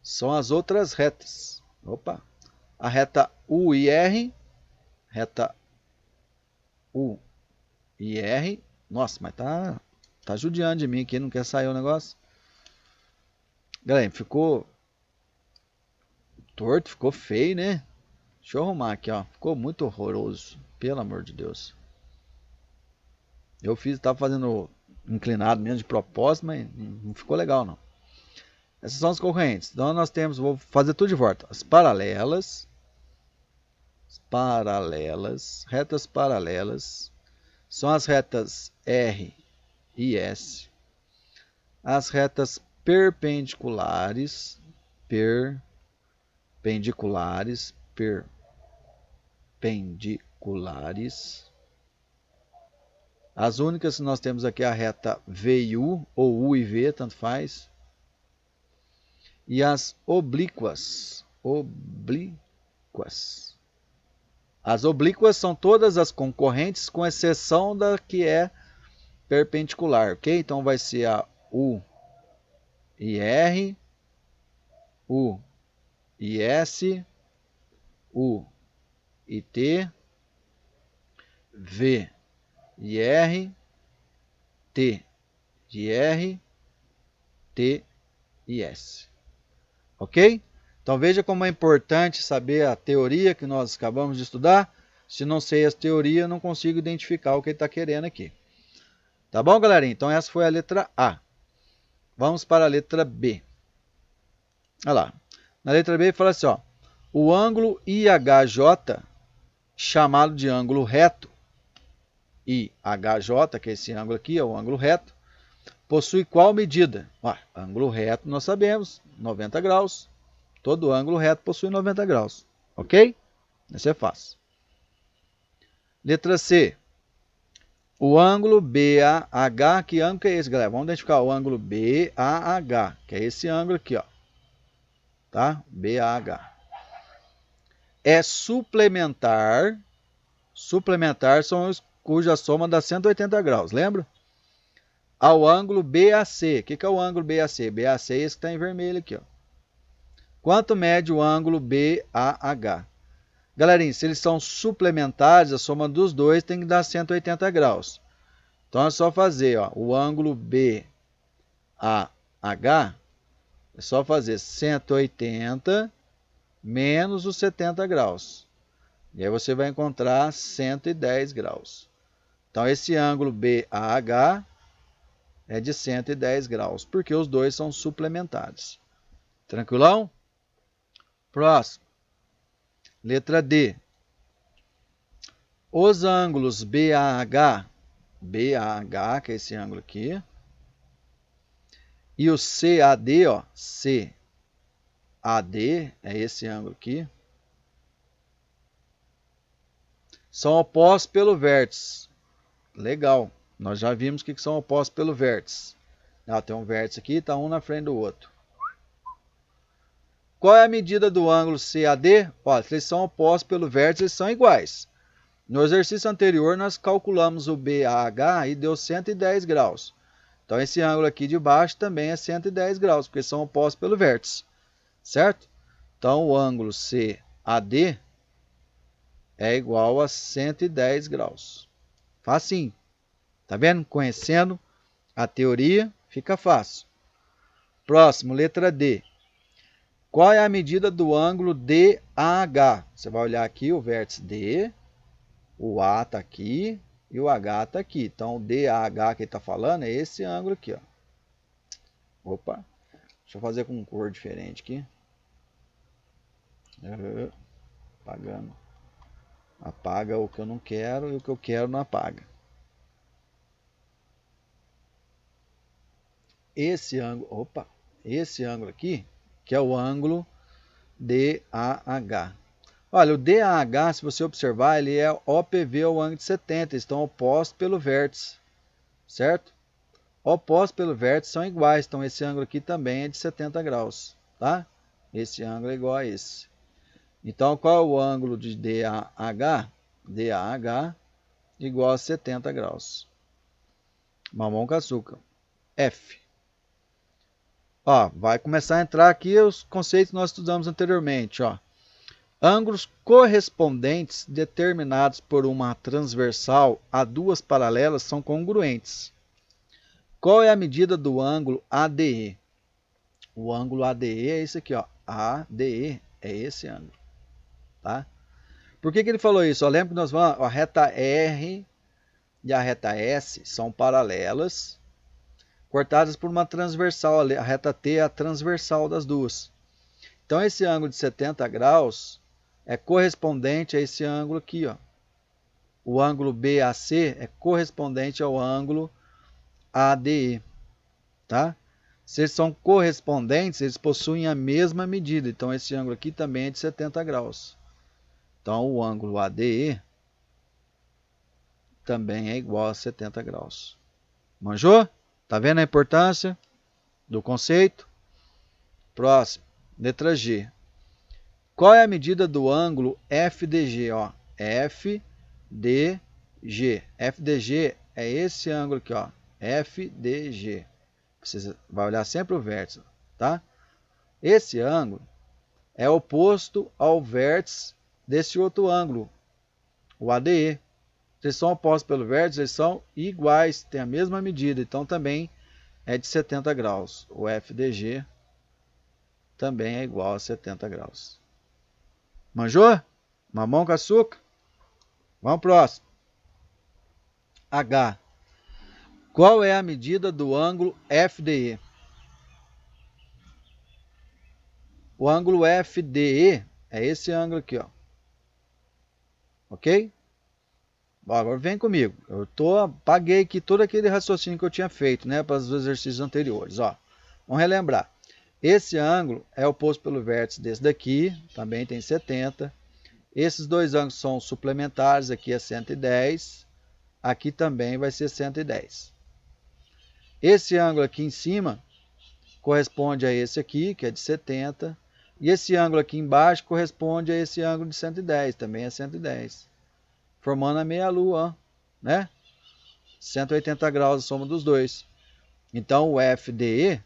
são as outras retas. Opa! A reta U e R, reta U e R. Nossa, mas tá judiando de mim aqui, não quer sair o negócio. Galera, ficou torto, ficou feio, né? Deixa eu arrumar aqui, ó. Ficou muito horroroso, pelo amor de Deus. Eu tava fazendo inclinado mesmo de propósito, mas não ficou legal não. Essas são as concorrentes. Então nós temos, vou fazer tudo de volta. As paralelas, retas paralelas, são as retas R e S. As retas perpendiculares, As únicas que nós temos aqui é a reta V e U, ou U e V, tanto faz. E as oblíquas. As oblíquas são todas as concorrentes, com exceção da que é perpendicular, ok? Então vai ser a U e R, U e S, U e T, V e R, T e R, T e S. Ok? Então veja como é importante saber a teoria que nós acabamos de estudar. Se não sei as teorias, não consigo identificar o que ele está querendo aqui. Tá bom, galerinha? Então essa foi a letra A. Vamos para a letra B. Olha lá. Na letra B fala assim, ó. O ângulo IHJ, chamado de ângulo reto, IHJ, que é esse ângulo aqui, é o ângulo reto, possui qual medida? Ângulo reto nós sabemos, 90 graus. Todo ângulo reto possui 90 graus. Ok? Isso é fácil. Letra C. O ângulo BAH, que ângulo que é esse, galera? Vamos identificar o ângulo BAH, que é esse ângulo aqui, ó. Tá? BAH. É suplementar. Suplementar são os cuja soma dá 180 graus, lembra? Ao ângulo BAC. O que é o ângulo BAC? BAC é esse que está em vermelho aqui, ó. Quanto mede o ângulo BAH? Galerinha, se eles são suplementares, a soma dos dois tem que dar 180 graus. Então é só fazer, ó, o ângulo BAH, é só fazer 180 menos os 70 graus. E aí você vai encontrar 110 graus. Então esse ângulo BAH é de 110 graus, porque os dois são suplementares. Tranquilão? Próximo. Letra D. Os ângulos BAH, que é esse ângulo aqui, e o CAD, ó, CAD, é esse ângulo aqui, são opostos pelo vértice. Legal, nós já vimos que são opostos pelo vértice. Tem um vértice aqui, está um na frente do outro. Qual é a medida do ângulo CAD? Olha, se eles são opostos pelo vértice, eles são iguais. No exercício anterior, nós calculamos o BAH e deu 110 graus. Então, esse ângulo aqui de baixo também é 110 graus, porque são opostos pelo vértice. Certo? Então, o ângulo CAD é igual a 110 graus. Facinho. Tá vendo? Conhecendo a teoria, fica fácil. Próximo, letra D. Qual é a medida do ângulo DAH? Você vai olhar aqui o vértice D, o A está aqui e o H está aqui. Então, o DAH que ele está falando é esse ângulo aqui. Ó. Opa, deixa eu fazer com uma cor diferente aqui. Apagando. Apaga o que eu não quero e o que eu quero não apaga. Esse ângulo aqui, que é o ângulo DAH. Olha, o DAH, se você observar, ele é OPV ao ângulo de 70, eles estão opostos pelo vértice, certo? Opostos pelo vértice são iguais, então esse ângulo aqui também é de 70 graus, tá? Esse ângulo é igual a esse. Então, qual é o ângulo de DAH? DAH igual a 70 graus. Mamão com açúcar. F. Ó, vai começar a entrar aqui os conceitos que nós estudamos anteriormente, ó. Ângulos correspondentes determinados por uma transversal a duas paralelas são congruentes. Qual é a medida do ângulo ADE? O ângulo ADE é esse aqui, ó. ADE é esse ângulo, tá? Por que ele falou isso? Lembra que nós vamos, a reta R e a reta S são paralelas, cortadas por uma transversal. A reta T é a transversal das duas. Então, esse ângulo de 70 graus é correspondente a esse ângulo aqui, ó. O ângulo BAC é correspondente ao ângulo ADE, tá? Se eles são correspondentes, eles possuem a mesma medida. Então, esse ângulo aqui também é de 70 graus. Então, o ângulo ADE também é igual a 70 graus. Manjou? Tá vendo a importância do conceito? Próximo, letra G. Qual é a medida do ângulo FDG? Ó, FDG. FDG é esse ângulo aqui, ó. FDG. Você vai olhar sempre o vértice, tá? Esse ângulo é oposto ao vértice desse outro ângulo, o ADE. Eles são opostos pelo vértice, eles são iguais, têm a mesma medida, então também é de 70 graus. O FDG também é igual a 70 graus. Manjou? Mamão com açúcar? Vamos pro próximo. H. Qual é a medida do ângulo FDE? O ângulo FDE é esse ângulo aqui, ó. Ok? Bom, agora vem comigo. Apaguei aqui todo aquele raciocínio que eu tinha feito, né, para os exercícios anteriores. Ó. Vamos relembrar. Esse ângulo é oposto pelo vértice desse daqui, também tem 70. Esses dois ângulos são suplementares, aqui é 110, aqui também vai ser 110. Esse ângulo aqui em cima corresponde a esse aqui, que é de 70, e esse ângulo aqui embaixo corresponde a esse ângulo de 110, também é 110. Formando a meia-lua, né? 180 graus a soma dos dois. Então, o FDE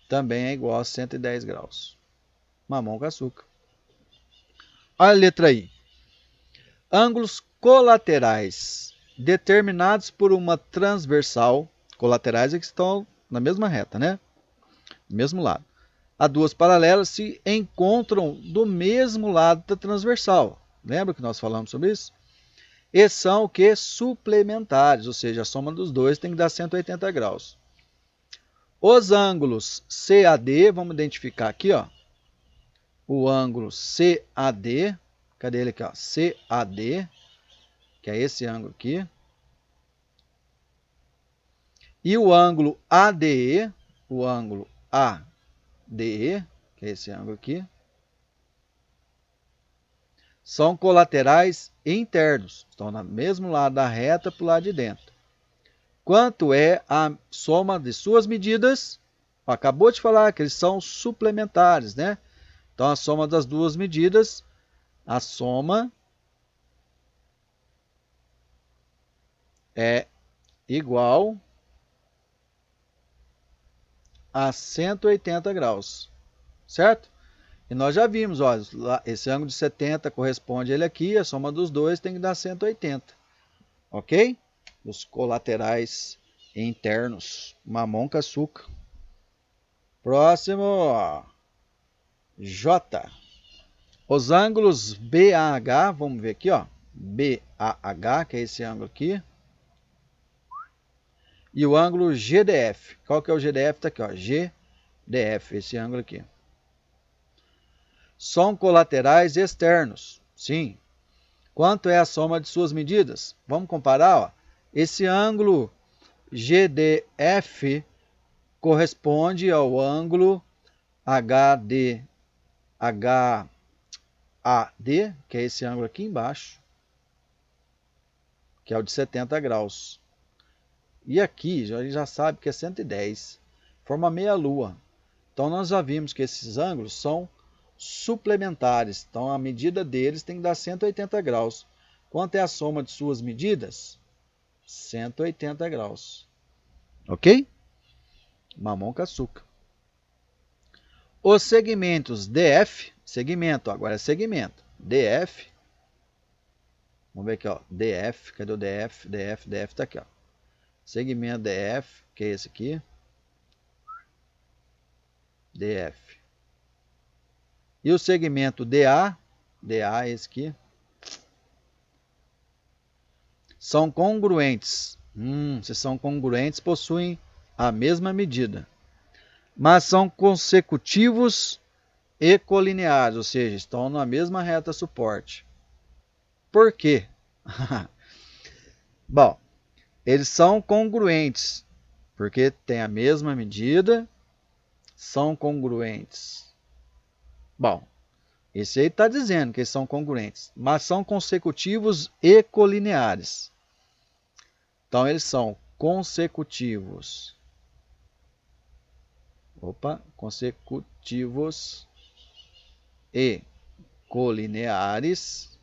também é igual a 110 graus. Mamão com açúcar. Olha a letra I. Ângulos colaterais determinados por uma transversal. Colaterais é que estão na mesma reta, né? Do mesmo lado. As duas paralelas se encontram do mesmo lado da transversal. Lembra que nós falamos sobre isso? E são o que? Suplementares, ou seja, a soma dos dois tem que dar 180 graus. Os ângulos CAD, vamos identificar aqui, ó. O ângulo CAD, cadê ele aqui, ó? CAD, que é esse ângulo aqui. E o ângulo ADE, que é esse ângulo aqui, são colaterais internos, estão no mesmo lado da reta para o lado de dentro. Quanto é a soma de suas medidas? Acabou de falar que eles são suplementares, né? Então a soma das duas medidas, a soma é igual a 180 graus, certo? E nós já vimos, ó, esse ângulo de 70 corresponde a ele aqui, a soma dos dois tem que dar 180, ok? Os colaterais internos, mamão com açúcar. Próximo, ó. J. Os ângulos BAH, vamos ver aqui, ó, BAH, que é esse ângulo aqui, e o ângulo GDF. Qual que é o GDF? Está aqui, ó, GDF, esse ângulo aqui. São colaterais externos, sim. Quanto é a soma de suas medidas? Vamos comparar, ó. Esse ângulo GDF corresponde ao ângulo HAD, que é esse ângulo aqui embaixo, que é o de 70 graus. E aqui, a gente já sabe que é 110, forma meia lua. Então, nós já vimos que esses ângulos são suplementares. Então, a medida deles tem que dar 180 graus. Quanto é a soma de suas medidas? 180 graus. Ok? Mamão com açúcar. Os segmentos DF, segmento, agora é segmento. DF, vamos ver aqui, ó, DF, cadê o DF? DF tá aqui, ó. Segmento DF, que é esse aqui. DF. E o segmento DA é esse aqui. São congruentes. Se são congruentes, possuem a mesma medida. Mas são consecutivos e colineares, ou seja, estão na mesma reta suporte. Por quê? Bom, eles são congruentes, porque tem a mesma medida, são congruentes. Bom, esse aí está dizendo que eles são congruentes, mas são consecutivos e colineares. Então, eles são consecutivos. Consecutivos e colineares,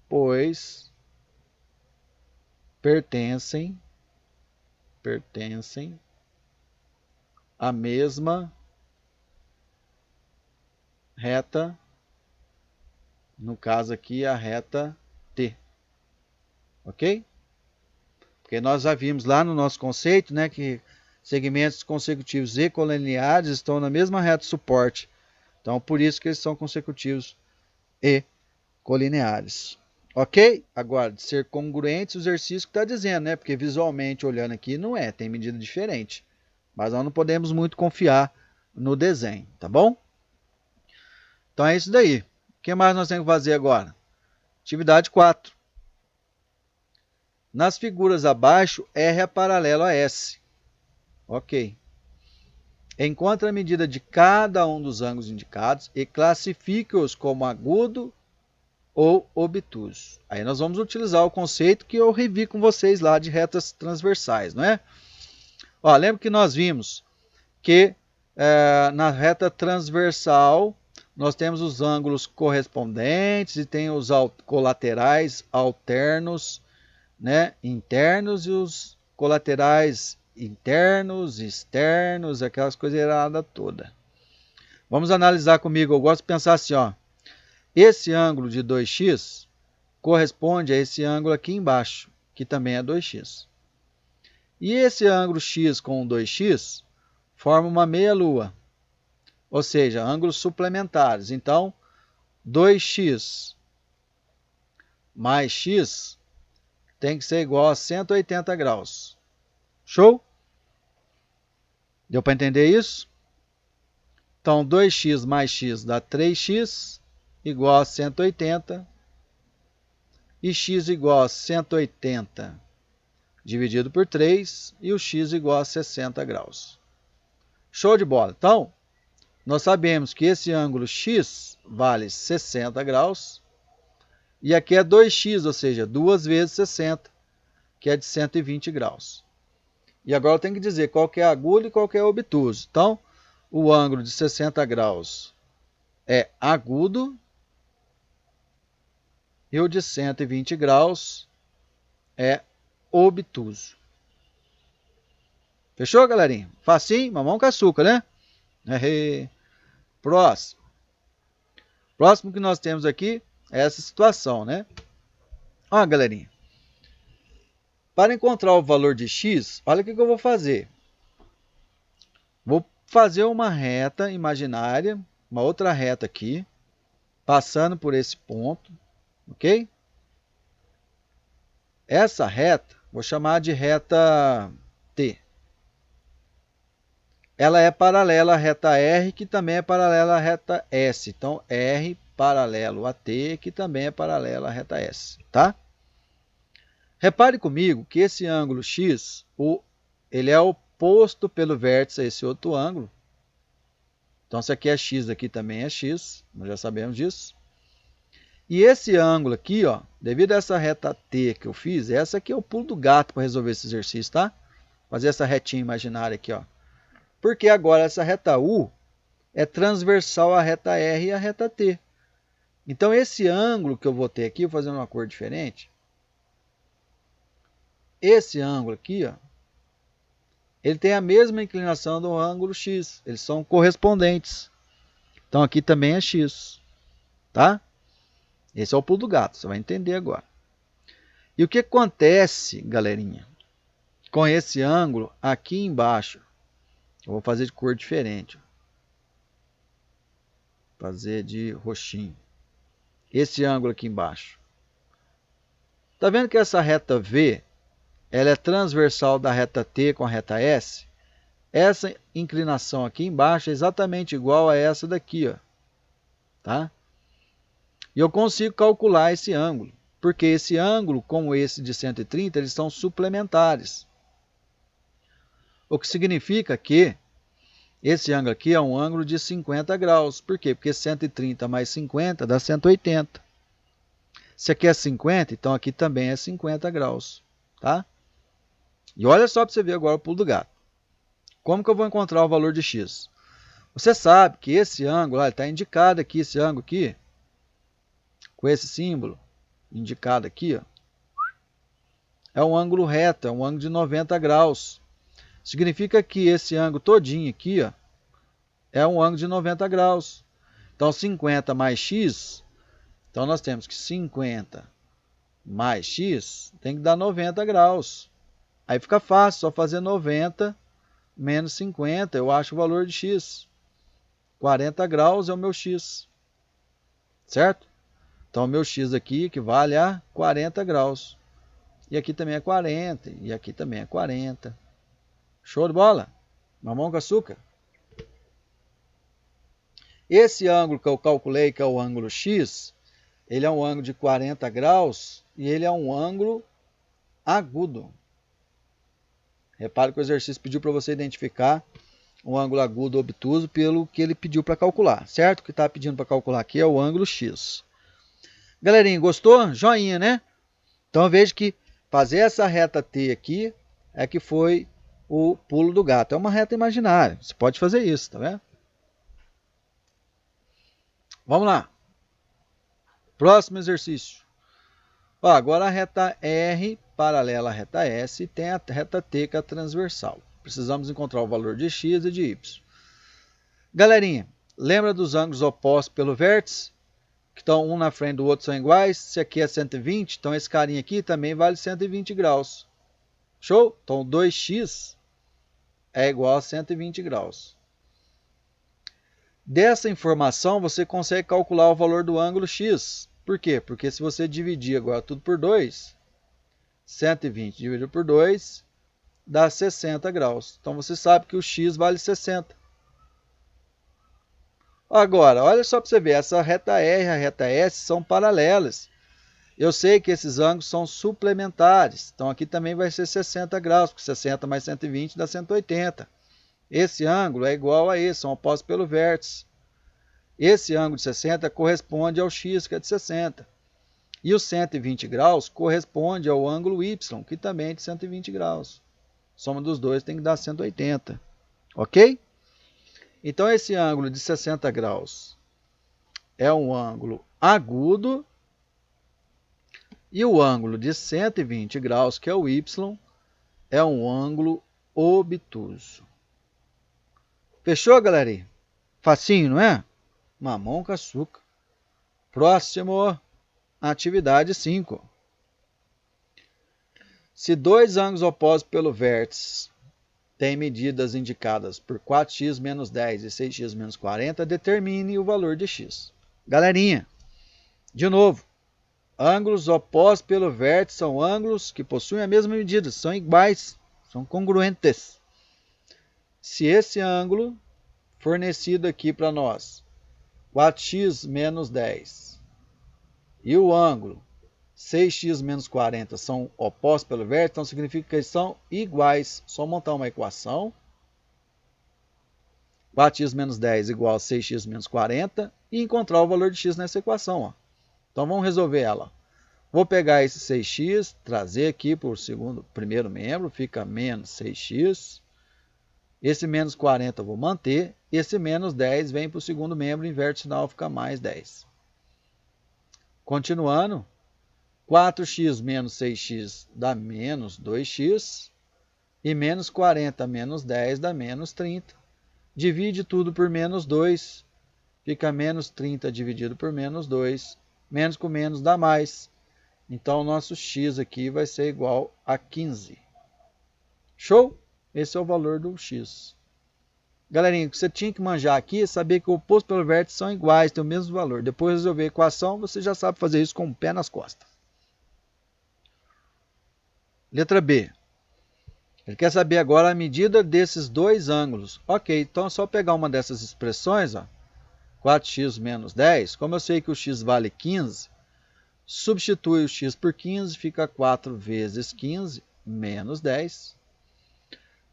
pois pertencem à mesma reta, no caso aqui a reta T, ok? Porque nós já vimos lá no nosso conceito, né, que segmentos consecutivos e colineares estão na mesma reta suporte. Então, por isso que eles são consecutivos e colineares. Ok? Agora, de ser congruentes, o exercício que está dizendo, né? Porque visualmente, olhando aqui, não é, tem medida diferente. Mas nós não podemos muito confiar no desenho, tá bom? Então é isso daí. O que mais nós temos que fazer agora? Atividade 4. Nas figuras abaixo, R é paralelo a S. Ok. Encontre a medida de cada um dos ângulos indicados e classifique-os como agudo ou obtuso. Aí nós vamos utilizar o conceito que eu revi com vocês lá de retas transversais, não é? Ó, lembra que nós vimos que na reta transversal nós temos os ângulos correspondentes e tem os colaterais alternos, né, internos, e os colaterais internos, externos, aquelas coisas erradas todas. Vamos analisar comigo. Eu gosto de pensar assim, ó. Esse ângulo de 2x corresponde a esse ângulo aqui embaixo, que também é 2x. E esse ângulo x com 2x forma uma meia-lua, ou seja, ângulos suplementares. Então, 2x mais x tem que ser igual a 180 graus. Show? Deu para entender isso? Então, 2x mais x dá 3x igual a 180. E x igual a 180 dividido por 3. E o x igual a 60 graus. Show de bola. Então, nós sabemos que esse ângulo x vale 60 graus. E aqui é 2x, ou seja, 2 vezes 60, que é de 120 graus. E agora eu tenho que dizer qual que é agudo e qual que é obtuso. Então, o ângulo de 60 graus é agudo e o de 120 graus é obtuso. Fechou, galerinha? Facinho, mamão com açúcar, né? Próximo. Próximo que nós temos aqui é essa situação, né? Ó, galerinha. Para encontrar o valor de x, olha o que eu vou fazer. Vou fazer uma reta imaginária, uma outra reta aqui, passando por esse ponto, ok? Essa reta, vou chamar de reta T. Ela é paralela à reta R, que também é paralela à reta S. Então, R paralelo a T, que também é paralela à reta S, tá? Repare comigo que esse ângulo x, ele é oposto pelo vértice a esse outro ângulo. Então, se aqui é x, aqui também é x, nós já sabemos disso. E esse ângulo aqui, ó, devido a essa reta T que eu fiz, essa aqui é o pulo do gato para resolver esse exercício, tá? Fazer essa retinha imaginária aqui, ó. Porque agora essa reta U é transversal à reta R e à reta T. Então, esse ângulo que eu vou ter aqui, vou fazer uma cor diferente. Esse ângulo aqui, ó, ele tem a mesma inclinação do ângulo x. Eles são correspondentes. Então, aqui também é x. Tá? Esse é o pulo do gato. Você vai entender agora. E o que acontece, galerinha, com esse ângulo aqui embaixo? Eu vou fazer de cor diferente. Fazer de roxinho. Esse ângulo aqui embaixo. Tá vendo que essa reta V, ela é transversal da reta T com a reta S? Essa inclinação aqui embaixo é exatamente igual a essa daqui, ó. Tá? E eu consigo calcular esse ângulo, porque esse ângulo, como esse de 130, eles são suplementares. O que significa que esse ângulo aqui é um ângulo de 50 graus. Por quê? Porque 130 mais 50 dá 180. Se aqui é 50, então aqui também é 50 graus. Tá? E olha só para você ver agora o pulo do gato. Como que eu vou encontrar o valor de x? Você sabe que esse ângulo, está indicado aqui, esse ângulo aqui, com esse símbolo indicado aqui, ó, é um ângulo reto, é um ângulo de 90 graus. Significa que esse ângulo todinho aqui, ó, é um ângulo de 90 graus. Então, 50 mais x, então nós temos que 50 mais x tem que dar 90 graus. Aí fica fácil, só fazer 90 menos 50, eu acho o valor de x. 40 graus é o meu x. Certo? Então, o meu x aqui equivale a 40 graus. E aqui também é 40, e aqui também é 40. Show de bola? Mamão com açúcar. Esse ângulo que eu calculei, que é o ângulo x, ele é um ângulo de 40 graus e ele é um ângulo agudo. Repare que o exercício pediu para você identificar um ângulo agudo ou obtuso pelo que ele pediu para calcular, certo? O que está pedindo para calcular aqui é o ângulo x. Galerinha, gostou? Joinha, né? Então veja que fazer essa reta T aqui é que foi o pulo do gato. É uma reta imaginária. Você pode fazer isso, tá vendo? Vamos lá. Próximo exercício. Ó, agora a reta R paralela à reta S e tem a reta T que é a transversal. Precisamos encontrar o valor de x e de y. Galerinha, lembra dos ângulos opostos pelo vértice? Que estão um na frente do outro, são iguais. Se aqui é 120, então esse carinha aqui também vale 120 graus. Show? Então 2x é igual a 120 graus. Dessa informação, você consegue calcular o valor do ângulo x. Por quê? Porque se você dividir agora tudo por 2, 120 dividido por 2 dá 60 graus. Então você sabe que o x vale 60. Agora, olha só para você ver, essa reta R e a reta S são paralelas. Eu sei que esses ângulos são suplementares. Então aqui também vai ser 60 graus, porque 60 mais 120 dá 180. Esse ângulo é igual a esse, são opostos pelo vértice. Esse ângulo de 60 corresponde ao x, que é de 60. E os 120 graus corresponde ao ângulo y, que também é de 120 graus. Soma dos dois tem que dar 180. Ok? Então esse ângulo de 60 graus é um ângulo agudo. E o ângulo de 120 graus, que é o y, é um ângulo obtuso. Fechou, galerinha? Facinho, não é? Mamão com açúcar. Próximo, atividade 5. Se dois ângulos opostos pelo vértice têm medidas indicadas por 4x menos 10 e 6x menos 40, determine o valor de x. Galerinha, de novo, ângulos opostos pelo vértice são ângulos que possuem a mesma medida, são iguais, são congruentes. Se esse ângulo fornecido aqui para nós, 4x menos 10, e o ângulo 6x menos 40 são opostos pelo vértice, então significa que eles são iguais. Só montar uma equação. 4x menos 10 igual a 6x menos 40 e encontrar o valor de x nessa equação. Ó. Então vamos resolver ela. Vou pegar esse 6x, trazer aqui para o primeiro membro, fica menos 6x. Esse menos 40 eu vou manter. Esse menos 10 vem para o segundo membro, inverte o sinal, fica mais 10. Continuando, 4x menos 6x dá menos 2x. E menos 40 menos 10 dá menos 30. Divide tudo por menos 2. Fica menos 30 dividido por menos 2. Menos com menos dá mais. Então, o nosso x aqui vai ser igual a 15. Show? Esse é o valor do x. Galerinha, o que você tinha que manjar aqui é saber que o oposto pelo vértice são iguais, tem o mesmo valor. Depois de resolver a equação, você já sabe fazer isso com o pé nas costas. Letra B. Ele quer saber agora a medida desses dois ângulos. Ok, então é só pegar uma dessas expressões, ó, 4x menos 10. Como eu sei que o x vale 15, substitui o x por 15, fica 4 vezes 15 menos 10.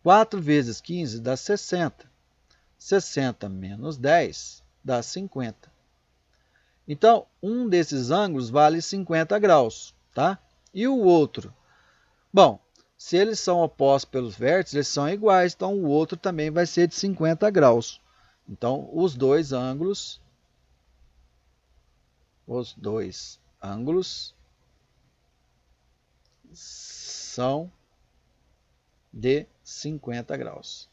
4 vezes 15 dá 60. 60 menos 10 dá 50. Então, um desses ângulos vale 50 graus, tá? E o outro? Bom, se eles são opostos pelos vértices, eles são iguais, então o outro também vai ser de 50 graus. Então, os dois ângulos são de 50 graus.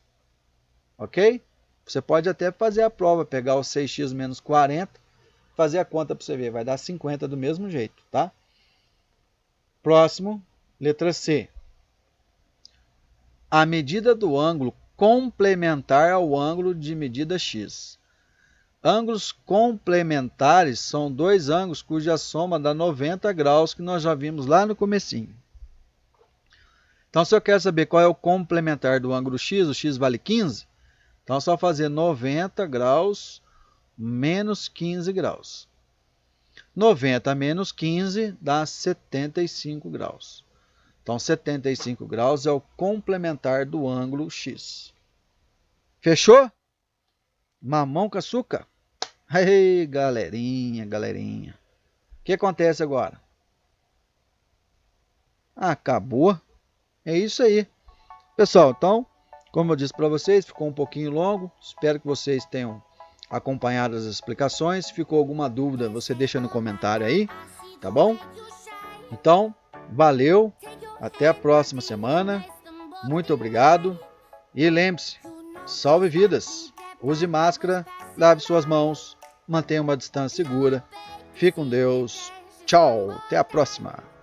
Ok? Você pode até fazer a prova, pegar o 6x menos 40, fazer a conta para você ver, vai dar 50 do mesmo jeito, tá? Próximo, letra C. A medida do ângulo complementar ao ângulo de medida x. Ângulos complementares são dois ângulos cuja soma dá 90 graus, que nós já vimos lá no comecinho. Então, se eu quero saber qual é o complementar do ângulo x, o x vale 15, então é só fazer 90 graus menos 15 graus. 90 menos 15 dá 75 graus. Então, 75 graus é o complementar do ângulo x. Fechou? Mamão com açúcar? Ei, galerinha, galerinha. O que acontece agora? Acabou. É isso aí. Pessoal, então, como eu disse para vocês, ficou um pouquinho longo. Espero que vocês tenham acompanhado as explicações. Se ficou alguma dúvida, você deixa no comentário aí, tá bom? Então, valeu. Até a próxima semana. Muito obrigado E lembre-se, salve vidas, use máscara, lave suas mãos, mantenha uma distância segura. Fique com Deus. Tchau, até a próxima.